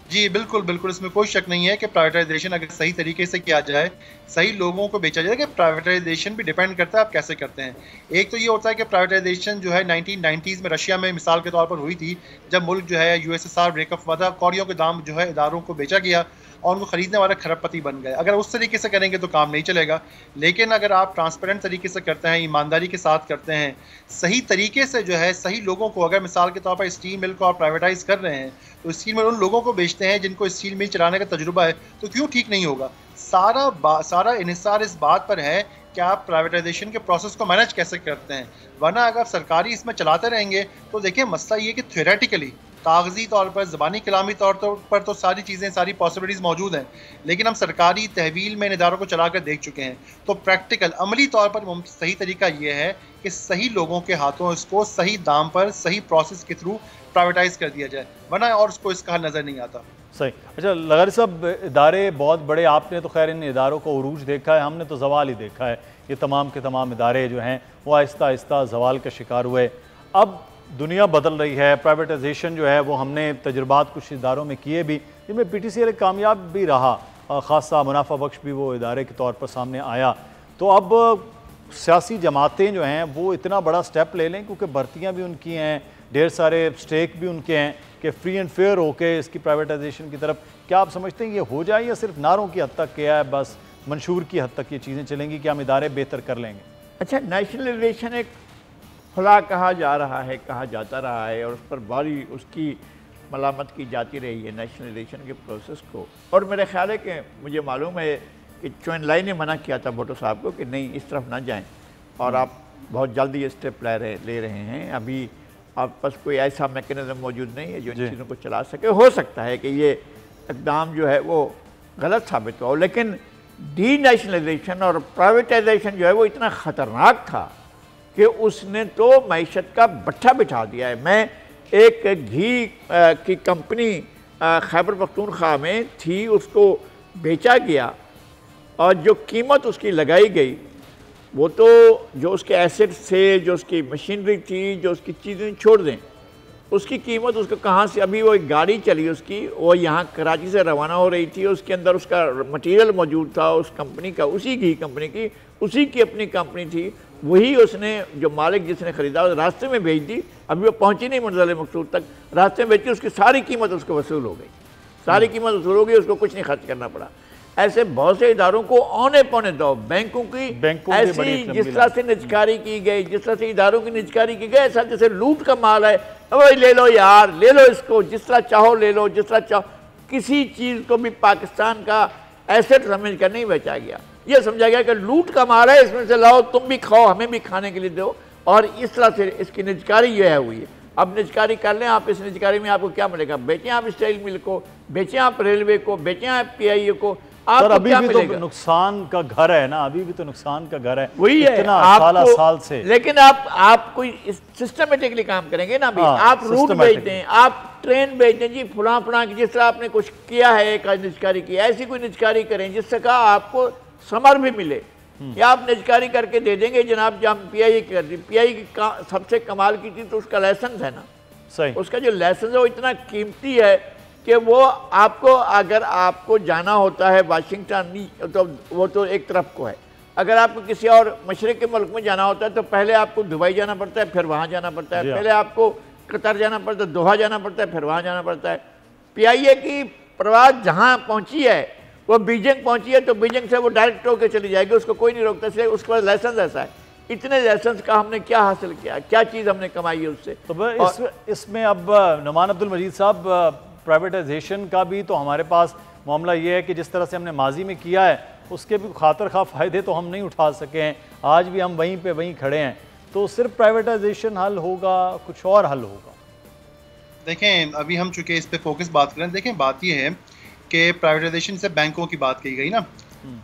जी बिल्कुल बिल्कुल, इसमें कोई शक नहीं है कि प्राइवेटाइजेशन अगर सही तरीके से किया जाए, सही लोगों को बेचा जाए, कि प्राइवेटाइजेशन भी डिपेंड करता है आप कैसे करते हैं। एक तो ये होता है कि प्राइवेटाइजेशन जो है 1990s में रशिया में मिसाल के तौर पर हुई थी, जब मुल्क जो है यूएसएसआर ब्रेकअप हुआ था, कौड़ियों के दाम जो है इदारों को बेचा गया और उनको ख़रीदने वाले खरबपति बन गए। अगर उस तरीके से करेंगे तो काम नहीं चलेगा, लेकिन अगर आप ट्रांसपेरेंट तरीके से करते हैं, ईमानदारी के साथ करते हैं, सही तरीके से जो है सही लोगों को, अगर मिसाल के तौर पर स्टील मिल को आप प्राइवेटाइज़ कर रहे हैं तो स्टील मिल उन लोगों को बेचते हैं जिनको स्टील मिल चलाने का तजुर्बा है, तो क्यों ठीक नहीं होगा? सारा इन्हिसार इस बात पर है कि आप प्राइवेटाइजेशन के प्रोसेस को मैनेज कैसे करते हैं। वरना अगर सरकारी इसमें चलाते रहेंगे तो देखिए मसला ये कि थ्योरेटिकली, कागजी तौर पर, ज़बानी कलामी तौर पर तो सारी चीज़ें, सारी पॉसिबिलिटीज़ मौजूद हैं, लेकिन हम सरकारी तहवील में इन इदारों को चला कर देख चुके हैं। तो प्रैक्टिकल अमली तौर पर सही तरीका ये है कि सही लोगों के हाथों इसको सही दाम पर, सही प्रोसेस के थ्रू प्राइवेटाइज कर दिया जाए, वरना और उसको इसका हल नज़र नहीं आता। सही। अच्छा लगारी साहब, इदारे बहुत बड़े, आपने तो खैर इन इदारों को उरूज देखा है, हमने तो जवाल ही देखा है। ये तमाम के तमाम इदारे जो हैं वो आहिस्ता आहिस्ता जवाल का शिकार हुए। अब दुनिया बदल रही है, प्राइवेटाइजेशन जो है वो हमने तजुर्बात कुछ इदारों में किए भी, जिनमें PTCL कामयाब भी रहा, ख़ासा मुनाफा बख्श भी वो इदारे के तौर पर सामने आया। तो अब सियासी जमातें जो हैं वो इतना बड़ा स्टेप ले लें, क्योंकि भर्तियाँ भी उनकी हैं, ढेर सारे स्टेक भी उनके हैं, कि फ्री एंड फेयर होके इसकी प्राइवेटाइजेशन की तरफ, क्या आप समझते हैं ये हो जाए या सिर्फ नारों की हद तक क्या है, बस मंशूर की हद तक ये चीज़ें चलेंगी कि हम इदारे बेहतर कर लेंगे? अच्छा, नेशनलाइजेशन एक खुला कहा जा रहा है, कहा जाता रहा है, और उस पर बारी उसकी मलामत की जाती रही है नेशनलाइजेशन के प्रोसेस को। और मेरा ख्याल है कि मुझे मालूम है कि चौन लाई ने मना किया था भुट्टो साहब को कि नहीं, इस तरफ ना जाएं, और आप बहुत जल्दी ये स्टेप ले रहे हैं। अभी आप पास कोई ऐसा मैकेनिज्म मौजूद नहीं है जो इन चीज़ों को चला सके। हो सकता है कि ये इकदाम जो है वो गलत साबित हो, लेकिन डी नेशनलाइजेशन और प्राइवेटाइजेशन जो है वो इतना ख़तरनाक था कि उसने तो मईशत का भट्ठा बिठा दिया है। मैं एक घी की कंपनी खैबर पख्तूनख्वा में थी, उसको बेचा गया और जो कीमत उसकी लगाई गई वो तो जो उसके एसेट्स थे, जो उसकी मशीनरी थी, जो उसकी चीज़ें छोड़ दें, उसकी कीमत उसको कहाँ से, अभी वो एक गाड़ी चली उसकी, वो यहाँ कराची से रवाना हो रही थी, उसके अंदर उसका मटेरियल मौजूद था उस कंपनी का, उसी घी कंपनी की, उसी की अपनी कंपनी थी, वही उसने जो मालिक जिसने ख़रीदा रास्ते में भेज दी, अभी वो पहुँची नहीं मंज़िल मकसूद तक, रास्ते में भेज दी, उसकी सारी कीमत उसको वसूल हो गई, सारी कीमत वसूल हो गई, उसको कुछ नहीं खर्च करना पड़ा। ऐसे बहुत से इदारों को औने पौने दो, बैंकों की ऐसी जिस तरह से निजकारी की गई, जिस तरह से इदारों की निजकारी की गई, ऐसा जैसे लूट का माल है, अब ले लो यार, ले लो इसको, जिस तरह चाहो ले लो, जिस तरह चाहो। किसी चीज़ को भी पाकिस्तान का एसेट समझ कर नहीं बेचा गया, ये समझा गया कि लूट का माल है, इसमें से लाओ, तुम भी खाओ, हमें भी खाने के लिए दो, और इस तरह से इसकी निजकारी जो है हुई है। अब निजकारी कर लें आप, इस निजकारी में आपको क्या मिलेगा? बेचें आप स्टील मिल को, बेचें आप रेलवे को, बेचें आप PIA को, सर अभी भी तो नुकसान का घर है ना, अभी भी तो नुकसान का घर है, वही है इतना साल से। लेकिन आप कोई सिस्टमेटिकली काम करेंगे ना, आप रूट बेच दें, आप ट्रेन बेच दें, जी फुला की, जिस तरह आपने कुछ किया है, एक निजकारी की, ऐसी कोई निजकारी करें जिससे का आपको समर भी मिले, या आप निजकारी करके दे देंगे जनाब, जब हम PIA कर दी, PIA की सबसे कमाल की चीज़ तो उसका लाइसेंस है ना, सही, उसका जो लाइसेंस है वो इतना कीमती है कि वो आपको, अगर आपको जाना होता है वाशिंगटन, तो वो तो एक तरफ को है, अगर आपको किसी और मशरक़ के मुल्क में जाना होता है तो पहले आपको दुबई जाना पड़ता है, फिर वहाँ जाना पड़ता है, पहले आपको कतर जाना पड़ता है, दोहा जाना पड़ता है, फिर वहाँ जाना पड़ता है। PIA की प्रवास जहाँ पहुँची है वो बीजिंग पहुँची है, तो बीजिंग से वो डायरेक्ट होकर चली जाएगी, उसको कोई नहीं रोकता, इसलिए उसके पास लाइसेंस ऐसा है। इतने लाइसेंस का हमने क्या हासिल किया, क्या चीज़ हमने कमाई है उससे? तो इसमें अब नुमान अब्दुल मजीद साहब, प्राइवेटाइजेशन का भी तो हमारे पास मामला ये है कि जिस तरह से हमने माजी में किया है उसके भी खातर खा फ़ायदे तो हम नहीं उठा सके हैं, आज भी हम वहीं पे वहीं खड़े हैं। तो सिर्फ प्राइवेटाइजेशन हल होगा, कुछ और हल होगा? देखें, अभी हम चूँकि इस पे फोकस बात करें, देखें बात ये है कि प्राइवेटाइजेशन से बैंकों की बात की गई ना,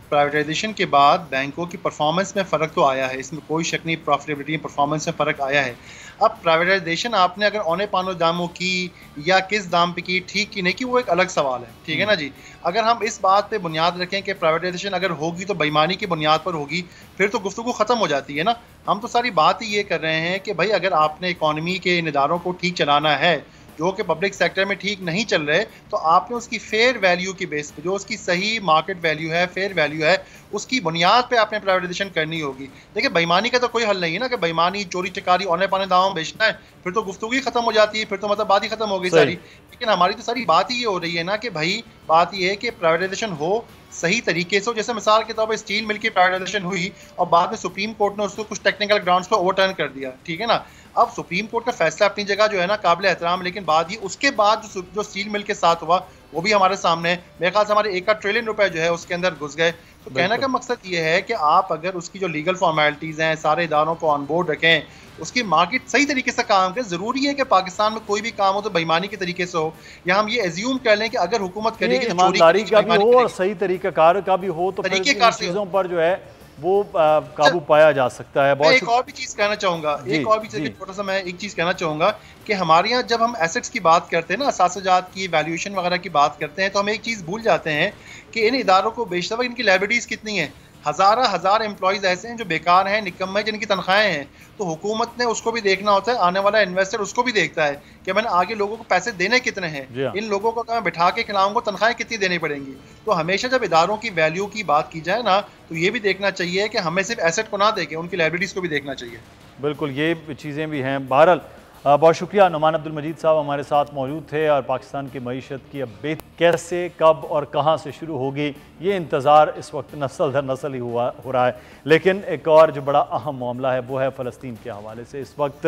प्राइवेटाइजेशन के बाद बैंकों की परफॉर्मेंस में फ़र्क तो आया है, इसमें कोई शक नहीं, प्रॉफिटेबिलिटी परफॉर्मेंस में फ़र्क आया है। अब प्राइवेटाइजेशन आपने अगर औने पानो दामों की या किस दाम पे की, ठीक की नहीं की, वो एक अलग सवाल है, ठीक है ना जी। अगर हम इस बात पे बुनियाद रखें कि प्राइवेटाइजेशन अगर होगी तो बेईमानी की बुनियाद पर होगी, फिर तो गुफ्तगू ख़त्म हो जाती है ना। हम तो सारी बात ही ये कर रहे हैं कि भाई अगर आपने इकॉनमी के इन इदारों को ठीक चलाना है, जो कि पब्लिक सेक्टर में ठीक नहीं चल रहे, तो आपने उसकी फेयर वैल्यू की बेस पे, जो उसकी सही मार्केट वैल्यू है, फेयर वैल्यू है, उसकी बुनियाद पे आपने प्राइवेटाइजेशन करनी होगी। देखिए बेईमानी का तो कोई हल नहीं है ना, कि बेईमानी चोरी चकारी औने पाने दावों में बेचना है, फिर तो गुफ्तगू ही खत्म हो जाती है, फिर तो मतलब बात ही खत्म हो गई सारी। लेकिन हमारी तो सारी बात ही ये हो रही है ना कि भाई बात ये है कि प्राइवेटाइजेशन हो सही तरीके से। जैसे मिसाल के तौर पर स्टील मिल की प्राइवेटाइजेशन हुई और बाद में सुप्रीम कोर्ट ने उसको कुछ टेक्निकल ग्राउंड्स पर ओवरटर्न कर दिया, ठीक है ना। अब सुप्रीम कोर्ट का फैसला अपनी जगह जो है ना काबिल एहतराम, लेकिन बाद ही उसके बाद जो स्टील मिल के साथ हुआ वो भी हमारे सामने है। मेरे ख्याल से हमारे 1 ट्रिलियन रुपए जो है उसके अंदर घुस गए। तो कहने का मकसद ये है कि आप अगर उसकी जो लीगल फॉर्मेलिटीज़ हैं, सारे इदारों को ऑन बोर्ड रखें, उसकी मार्केट सही तरीके से काम करें। ज़रूरी है कि पाकिस्तान में कोई भी काम हो तो बेईमानी के तरीके से हो, या हम ये एज्यूम कर लें कि अगर हुकूमत करेगी ईमानदारी का भी हो और सही तरीक़ाकार का भी हो तो फिर इन चीज़ों पर जो है वो काबू पाया जा सकता है। मैं एक और भी चीज़ कहना चाहूँगा, एक और भी छोटा सा मैं एक चीज़ कहना चाहूँगा कि हमारे यहाँ जब हम एसेट्स की बात करते हैं ना, असासजात की वैल्यूएशन वगैरह की बात करते हैं, तो हम एक चीज़ भूल जाते हैं कि इन इदारों को बेचते वक्त इनकी लायबिलिटीज़ कितनी हैं। हज़ार एम्प्लॉयज़ ऐसे हैं जो बेकार हैं, निकम्मे, जिनकी तनख्वाहें हैं। तो हुकूमत ने उसको भी देखना होता है, आने वाला इन्वेस्टर उसको भी देखता है कि मैंने आगे लोगों को पैसे देने कितने हैं, इन लोगों को मैं बिठा के खिलाऊंगा, तनख्वाहें कितनी देनी पड़ेंगी। तो हमेशा जब इदारों की वैल्यू की बात की जाए ना, तो ये भी देखना चाहिए कि हमें सिर्फ एसेट को ना देखें, उनकी लायबिलिटीज़ को भी देखना चाहिए। बिल्कुल, ये चीज़ें भी हैं। बहरहाल बहुत शुक्रिया, नुमान अब्दुल मजीद साहब हमारे साथ मौजूद थे। और पाकिस्तान की मईशत की अब कैसे, कब और कहाँ से शुरू होगी, ये इंतज़ार इस वक्त नस्ल दर नस्ल ही हो रहा है। लेकिन एक और जो बड़ा अहम मामला है वो है फ़लस्तीन के हवाले से। इस वक्त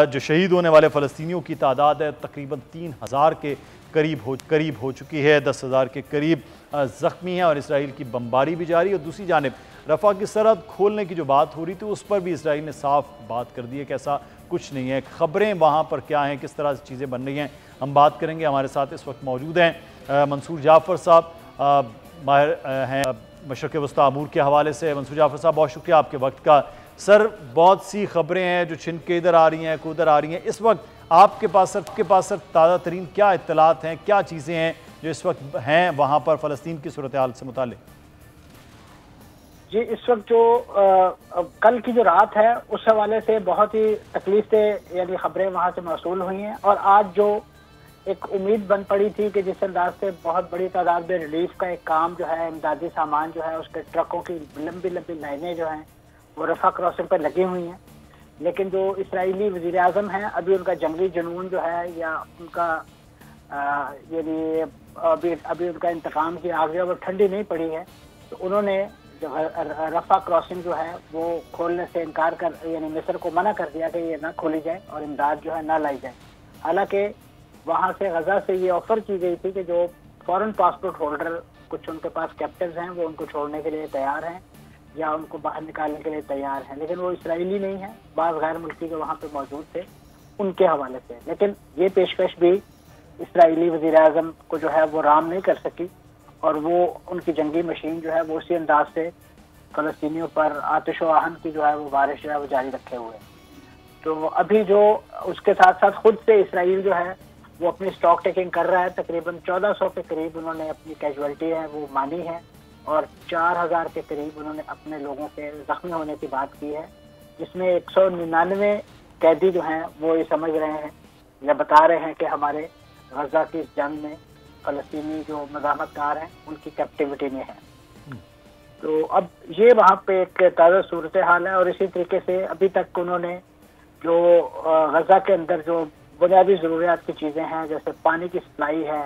जो शहीद होने वाले फ़लस्तीनियों की तादाद है तकरीबन 3000 के करीब हो चुकी है। 10,000 के करीब ज़ख्मी हैं और इसराइल की बमबारी भी जारी है। और दूसरी जानिब रफ़ा की सरहद खोलने की जो बात हो रही थी उस पर भी इसराइल ने साफ बात कर दी है कि ऐसा कुछ नहीं है। ख़बरें वहाँ पर क्या हैं, किस तरह से चीज़ें बन रही हैं, हम बात करेंगे। हमारे साथ इस वक्त मौजूद हैं मंसूर जाफ़र साहब, माहिर हैं मशरक़ वस्ता अमूर के हवाले से। मंसूर जाफ़र साहब बहुत शुक्रिया आपके वक्त का। सर, बहुत सी ख़बरें हैं जो छिन के इधर आ रही हैं, उधर आ रही हैं। इस वक्त आपके पास सर ताज़ा तरीन क्या इत्तलात हैं, क्या चीज़ें हैं जो इस वक्त हैं वहाँ पर फ़लस्तीन की सूरत हाल से मुताल्लिक़? जी, इस वक्त जो कल की जो रात है उस हवाले से बहुत ही तकलीफ से यानी खबरें वहाँ से मौसूल हुई हैं। और आज जो एक उम्मीद बन पड़ी थी कि जिस अंदाज से बहुत बड़ी तादाद में रिलीफ का एक काम जो है, इमदादी सामान जो है, उसके ट्रकों की लंबी लंबी लाइनें जो हैं वो रफ़ा क्रॉसिंग पर लगी हुई हैं। लेकिन जो इसराइली वज़ीर आज़म हैं, अभी उनका जंगली जुनून जो है या उनका यानी अभी उनका इंतकाम की आग जो वो ठंडी नहीं पड़ी है, तो उन्होंने जो रफ़ा क्रॉसिंग जो है वो खोलने से इनकार कर, यानी मिस्र को मना कर दिया कि ये ना खोली जाए और इमदाद जो है ना लाई जाए। हालांकि वहाँ से गजा से ये ऑफर की गई थी कि जो फॉरेन पासपोर्ट होल्डर कुछ उनके पास कैप्टिव्स हैं वो उनको छोड़ने के लिए तैयार हैं या उनको बाहर निकालने के लिए तैयार हैं, लेकिन वो इसराइली नहीं है, बाज़ गैर मुल्की के वहाँ पे मौजूद थे उनके हवाले से। लेकिन ये पेशकश भी इसराइली वज़ीर आज़म को जो है वो राम नहीं कर सकी और वो उनकी जंगी मशीन जो है वो उसी अंदाज से फ़लस्तीनियों पर आतिश व आहन की जो है वो बारिश जो है वो जारी रखे हुए। तो अभी जो उसके साथ साथ खुद से इसराइल जो है वो अपनी स्टॉक टेकिंग कर रहा है। तकरीबन 1400 के करीब उन्होंने अपनी कैजुअल्टी है वो मानी है और 4000 के करीब उन्होंने अपने लोगों के जख्मी होने की बात की है, जिसमें 199 कैदी जो हैं वो ये समझ रहे हैं या बता रहे हैं कि हमारे गजा की इस जंग में फ़लस्तीनी जो मज़ाहमतकार हैं उनकी कैप्टिविटी में है। तो अब ये वहाँ पे एक ताज़ा सूरत हाल है। और इसी तरीके से अभी तक उन्होंने जो गजा के अंदर जो बुनियादी ज़रूरियात की चीज़ें हैं जैसे पानी की सप्लाई है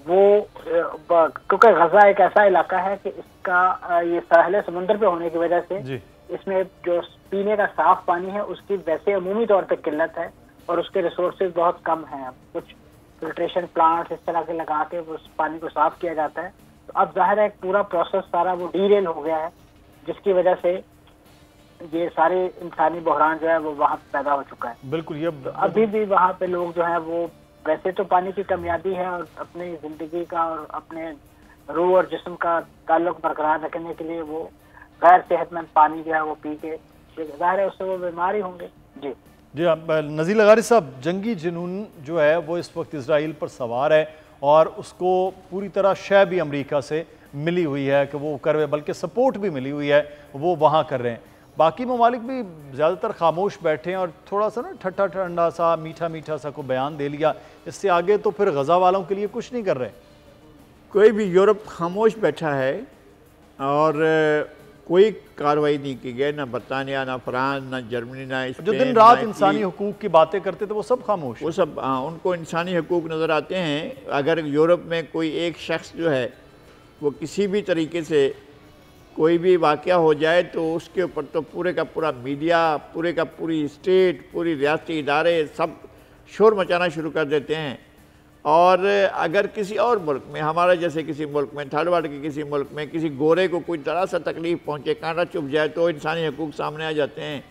वो, क्योंकि गजा एक ऐसा इलाका है कि इसका ये साहिल समुंदर पे होने की वजह से इसमें जो पीने का साफ पानी है उसकी वैसे अमूमी तौर पे किल्लत है और उसके रिसोर्सेज बहुत कम हैं। कुछ फिल्ट्रेशन प्लांट्स इस तरह के लगा के उस पानी को साफ किया जाता है। तो अब जाहिर है पूरा प्रोसेस सारा वो डीरेल हो गया है, जिसकी वजह से ये सारे इंसानी बहरान जो है वो वहाँ पैदा हो चुका है। बिल्कुल, ये तो अभी भी वहाँ पे लोग जो है वो वैसे तो पानी की कमियाबी है और अपनी जिंदगी का और अपने रूह और जिस्म का ताल्लुक बरकरार रखने के लिए वो गैर सेहतमंद पानी जो है वो पी के जाहिर है उससे वो बीमार ही होंगे। जी जी, नज़ीर लगारी साहब, जंगी जुनून जो है वो इस वक्त इसराइल पर सवार है और उसको पूरी तरह शय भी अमेरिका से मिली हुई है कि वो कर रहे, बल्कि सपोर्ट भी मिली हुई है वो वहाँ कर रहे हैं। बाकी ममालिक भी ज़्यादातर खामोश बैठे हैं और थोड़ा सा ना ठट्ठा ठंडा सा मीठा मीठा सा को बयान दे लिया, इससे आगे तो फिर गज़ा वालों के लिए कुछ नहीं कर रहे। कोई भी यूरोप खामोश बैठा है और कोई कार्रवाई नहीं की गई, ना बरतानिया, ना फ्रांस, ना जर्मनी, ना जो दिन रात इंसानी हकूक़ की बातें करते थे वो सब खामोश, वो सब उनको इंसानी हकूक़ नज़र आते हैं। अगर यूरोप में कोई एक शख्स जो है वो किसी भी तरीके से कोई भी वाक़या हो जाए तो उसके ऊपर तो पूरे का पूरा मीडिया, पूरे का पूरी स्टेट, पूरी रियासती इदारे सब शोर मचाना शुरू कर देते हैं। और अगर किसी और मुल्क में, हमारे जैसे किसी मुल्क में, थर्ड वर्ल्ड के किसी मुल्क में किसी गोरे को कोई तरह सा तकलीफ़ पहुँचे, कांटा चुभ जाए तो इंसानी हकूक़ सामने आ जाते हैं।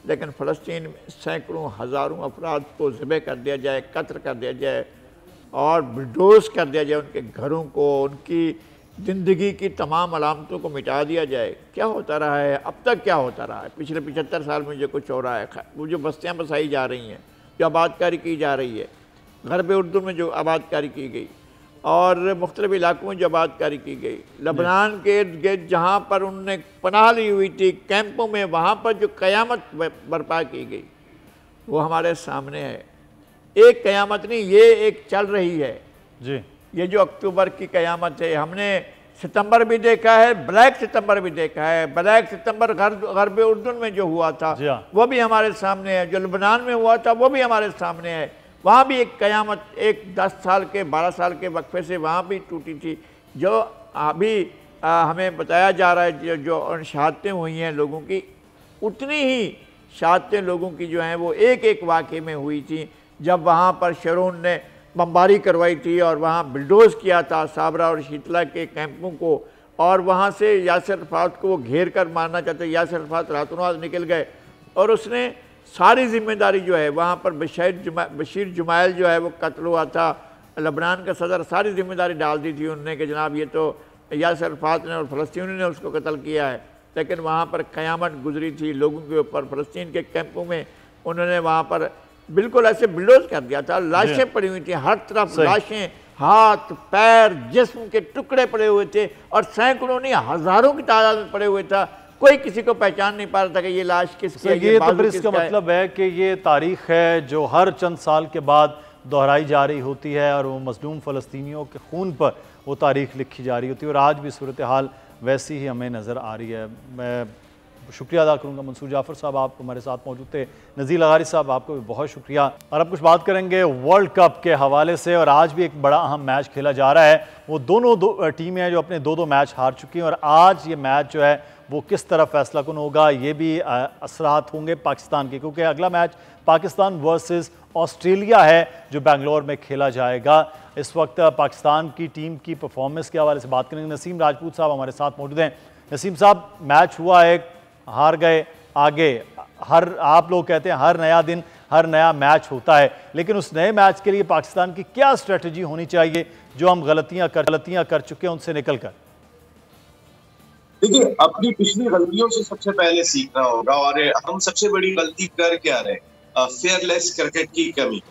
लेकिन फ़लस्तीन में सैकड़ों हज़ारों अफराद को ज़िबह कर दिया जाए, कत्ल कर दिया जाए और बुलडोज़ कर दिया जाए, उनके घरों को, उनकी ज़िंदगी की तमाम अलामतों को मिटा दिया जाए। क्या होता रहा है अब तक, क्या होता रहा है पिछले 75 साल में जो कुछ हो रहा है। वो जो बस्तियाँ बसाई जा रही हैं, जो आबादकारी की जा रही है, गरब उर्दू में जो आबादकारी की गई और मुख्तलिफ़ इलाकों में जो आबादकारी की गई, लबनान के इर्द गिर्द जहाँ पर उनने पनाह ली हुई थी कैंपों में, वहाँ पर जो क़यामत बर्पा की गई वो हमारे सामने है। एक क़यामत नहीं, ये एक चल रही है जी। ये जो अक्टूबर की क़यामत है, हमने सितंबर भी देखा है, ब्लैक सितंबर भी देखा है। ब्लैक सितंबर गरब उर्दू में जो हुआ था वो भी हमारे सामने है, जो लबनान में हुआ था वो भी हमारे सामने है। वहाँ भी एक क़यामत, एक 10 साल के 12 साल के वक्फे से वहाँ भी टूटी थी। जो अभी हमें बताया जा रहा है जो शहादतें हुई हैं लोगों की, उतनी ही शहादतें लोगों की जो हैं वो एक एक वाक़े में हुई थी। जब वहाँ पर शरून ने बमबारी करवाई थी और वहाँ बुलडोज़ किया था साबरा और शीतला के कैंपों को, और वहाँ से यासिर अरफ़ात को वो घेर कर मारना चाहते, यासिर अरफ़ात रातों रात निकल गए और उसने सारी ज़िम्मेदारी जो है वहाँ पर बशीर जुमाइल जो है वो कत्ल हुआ था, लबनान का सदर, सारी ज़िम्मेदारी डाल दी थी उनने कि जनाब ये तो यासिर अरफ़ात ने और फ़लस्तीनी ने उसको कत्ल किया है। लेकिन वहाँ पर क़यामत गुजरी थी लोगों के ऊपर। फ़लस्तीन के कैंपों में उन्होंने वहाँ पर बिल्कुल ऐसे बुलडोज़ कर दिया था, लाशें पड़ी हुई थी हर तरफ, लाशें, हाथ पैर जिस्म के टुकड़े पड़े हुए थे और सैकड़ों नहीं हज़ारों की तादाद में पड़े हुए था। कोई किसी को पहचान नहीं पा रहा था कि ये लाश किसकी है। ये तो फिर इसका मतलब है कि ये तारीख है जो हर चंद साल के बाद दोहराई जा रही होती है और वो मज़लूम फ़लस्तीनियों के खून पर वो तारीख लिखी जा रही होती है और आज भी सूरत हाल वैसी ही हमें नज़र आ रही है। मैं शुक्रिया अदा करूँगा मंसूर जाफ़र साहब, आप हमारे साथ मौजूद थे। नज़ीर लगारी साहब, आपको भी बहुत शुक्रिया। और अब कुछ बात करेंगे वर्ल्ड कप के हवाले से। और आज भी एक बड़ा अहम मैच खेला जा रहा है। वो दोनों टीमें हैं जो अपने दो मैच हार चुकी हैं और आज ये मैच जो है वो किस तरह फैसला कुन होगा, ये भी असरात होंगे पाकिस्तान के, क्योंकि अगला मैच पाकिस्तान वर्सेस ऑस्ट्रेलिया है जो बेंगलोर में खेला जाएगा। इस वक्त पाकिस्तान की टीम की परफॉर्मेंस के हवाले से बात करेंगे। नसीम राजपूत साहब हमारे साथ मौजूद हैं। नसीम साहब, मैच हुआ है, हार गए, आगे आप लोग कहते हैं हर नया दिन हर नया मैच होता है, लेकिन उस नए मैच के लिए पाकिस्तान की क्या स्ट्रेटजी होनी चाहिए जो हम गलतियां कर चुके हैं उनसे निकल कर? देखिए, अपनी पिछली गलतियों से सबसे पहले सीखना होगा और हम सबसे बड़ी गलती कर क्या रहे, फेयरलेस क्रिकेट की कमी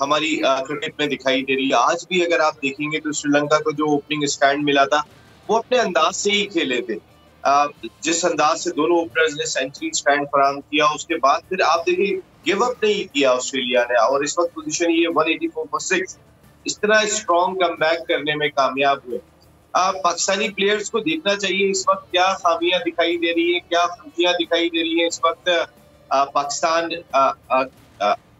हमारी क्रिकेट में दिखाई दे रही है। आज भी अगर आप देखेंगे तो श्रीलंका को जो ओपनिंग स्टैंड मिला था वो अपने अंदाज से ही खेले थे। जिस अंदाज से दोनों ओपनर्स ने सेंचुरी स्टैंड फराहम किया, उसके बाद फिर आप देखिए गिव अप नहीं किया ऑस्ट्रेलिया ने और इस वक्त पोजीशन ये 184 for 6 इस तरह स्ट्रॉन्ग कमबैक करने में कामयाब हुए। पाकिस्तानी प्लेयर्स को देखना चाहिए इस वक्त क्या खामियां दिखाई दे रही है, क्या खूबियां दिखाई दे रही है। इस वक्त पाकिस्तान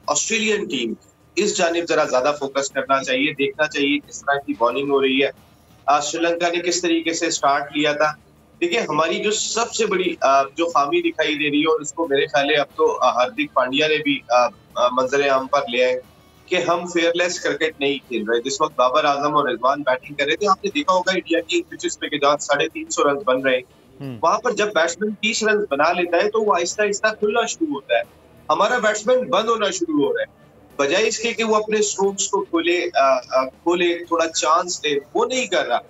ऑस्ट्रेलियन टीम इस जानिब जरा ज्यादा फोकस करना चाहिए, देखना चाहिए किस तरह की बॉलिंग हो रही है। श्रीलंका ने किस तरीके से स्टार्ट लिया था। देखिए, हमारी जो सबसे बड़ी जो खामी दिखाई दे रही है और उसको मेरे ख्याल है अब तो हार्दिक पांड्या ने भी मंजर आम पर ले आए कि हम फेयरलेस क्रिकेट नहीं खेल रहे। जिस वक्त बाबर आजम और रिजवान बैटिंग कर रहे थे, आपने देखा होगा इंडिया की पिचेस पे के जहाँ 350 रन बन रहे हैं, वहां पर जब बैट्समैन 30 रन बना लेता है तो वो आहिस्ता आहिस्ता खुलना शुरू होता है। हमारा बैट्समैन बंद होना शुरू हो रहा है, बजाय इसके कि वो अपने स्ट्रोक्स को खोले थोड़ा चांस दे, वो नहीं कर रहा।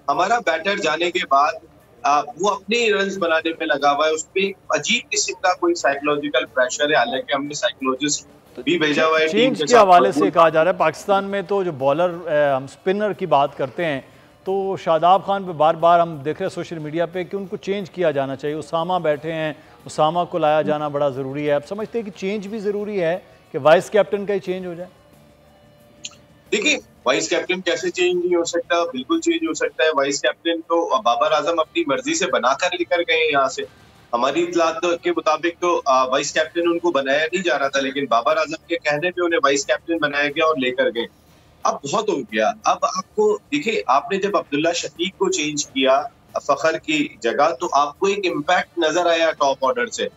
हमारा बैटर जाने के बाद वो अपने रन्स बनाने में लगा हुआ है। उसपे अजीब किस्म का कोई साइकोलॉजिकल प्रेशर है, हालांकि हमने साइकोलॉजिस्ट भी भेजा हुआ है। चेंज के हवाले से कहा जा रहा है पाकिस्तान में तो जो बॉलर हम स्पिनर की बात करते हैं तो शादाब खान पे बार बार हम देख रहे हैं सोशल मीडिया पे कि उनको चेंज किया जाना चाहिए। उसामा बैठे हैं, उसामा को लाया जाना बड़ा ज़रूरी है। आप समझते हैं कि चेंज भी ज़रूरी है कि वाइस कैप्टन का ही चेंज हो जाए? देखिए, वाइस कैप्टन कैसे चेंज नहीं हो सकता? बिल्कुल चेंज हो सकता है। वाइस कैप्टन तो बाबर आजम अपनी मर्जी से बनाकर लेकर गए यहाँ से। हमारी इत्तलात के मुताबिक तो वाइस कैप्टन उनको बनाया नहीं जा रहा था, लेकिन बाबर आजम के कहने पे उन्हें वाइस कैप्टन बनाया गया और लेकर गए। अब बहुत हो गया। अब आपको देखिए, आपने जब अब्दुल्ला शफीक को चेंज किया फखर की जगह, तो आपको एक इम्पैक्ट नजर आया टॉप ऑर्डर से।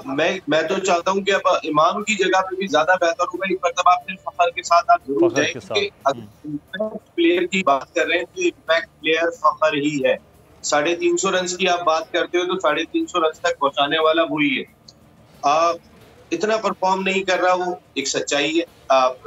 मैं तो चाहता हूं कि अब इमाम की जगह पे भी ज्यादा बेहतर होगा। एक मतलब आपने फखर के साथ आप जरूर जाए, क्योंकि इम्पैक्ट प्लेयर की बात कर रहे हैं तो इम्पैक्ट प्लेयर फखर ही है। 350 रन की आप बात करते हो तो 350 रन तक पहुंचाने वाला वही है। इतना परफॉर्म नहीं कर रहा, वो एक सच्चाई है।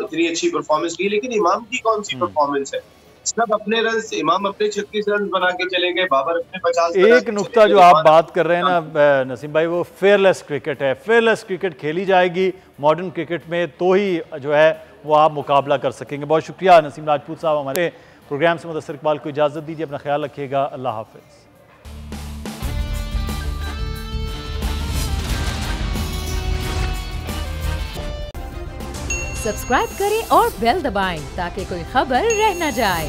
इतनी अच्छी परफॉर्मेंस की, लेकिन इमाम की कौन सी परफॉर्मेंस है? सब अपने रन, इमाम अपने 36 रन बना के चले गए, बाबर अपने 50। एक नुक्ता जो आप बात कर रहे हैं ना नसीम भाई, वो फेयरलेस क्रिकेट है। फेयरलेस क्रिकेट खेली जाएगी मॉडर्न क्रिकेट में, तो ही जो है वो आप मुकाबला कर सकेंगे। बहुत शुक्रिया नसीम राजपूत साहब, हमारे प्रोग्राम से मुदस्सर इकबाल को इजाज़त दीजिए। अपना ख्याल रखिएगा। अल्लाह हाफिज़। सब्सक्राइब करें और बेल दबाएं ताकि कोई खबर रह न जाए।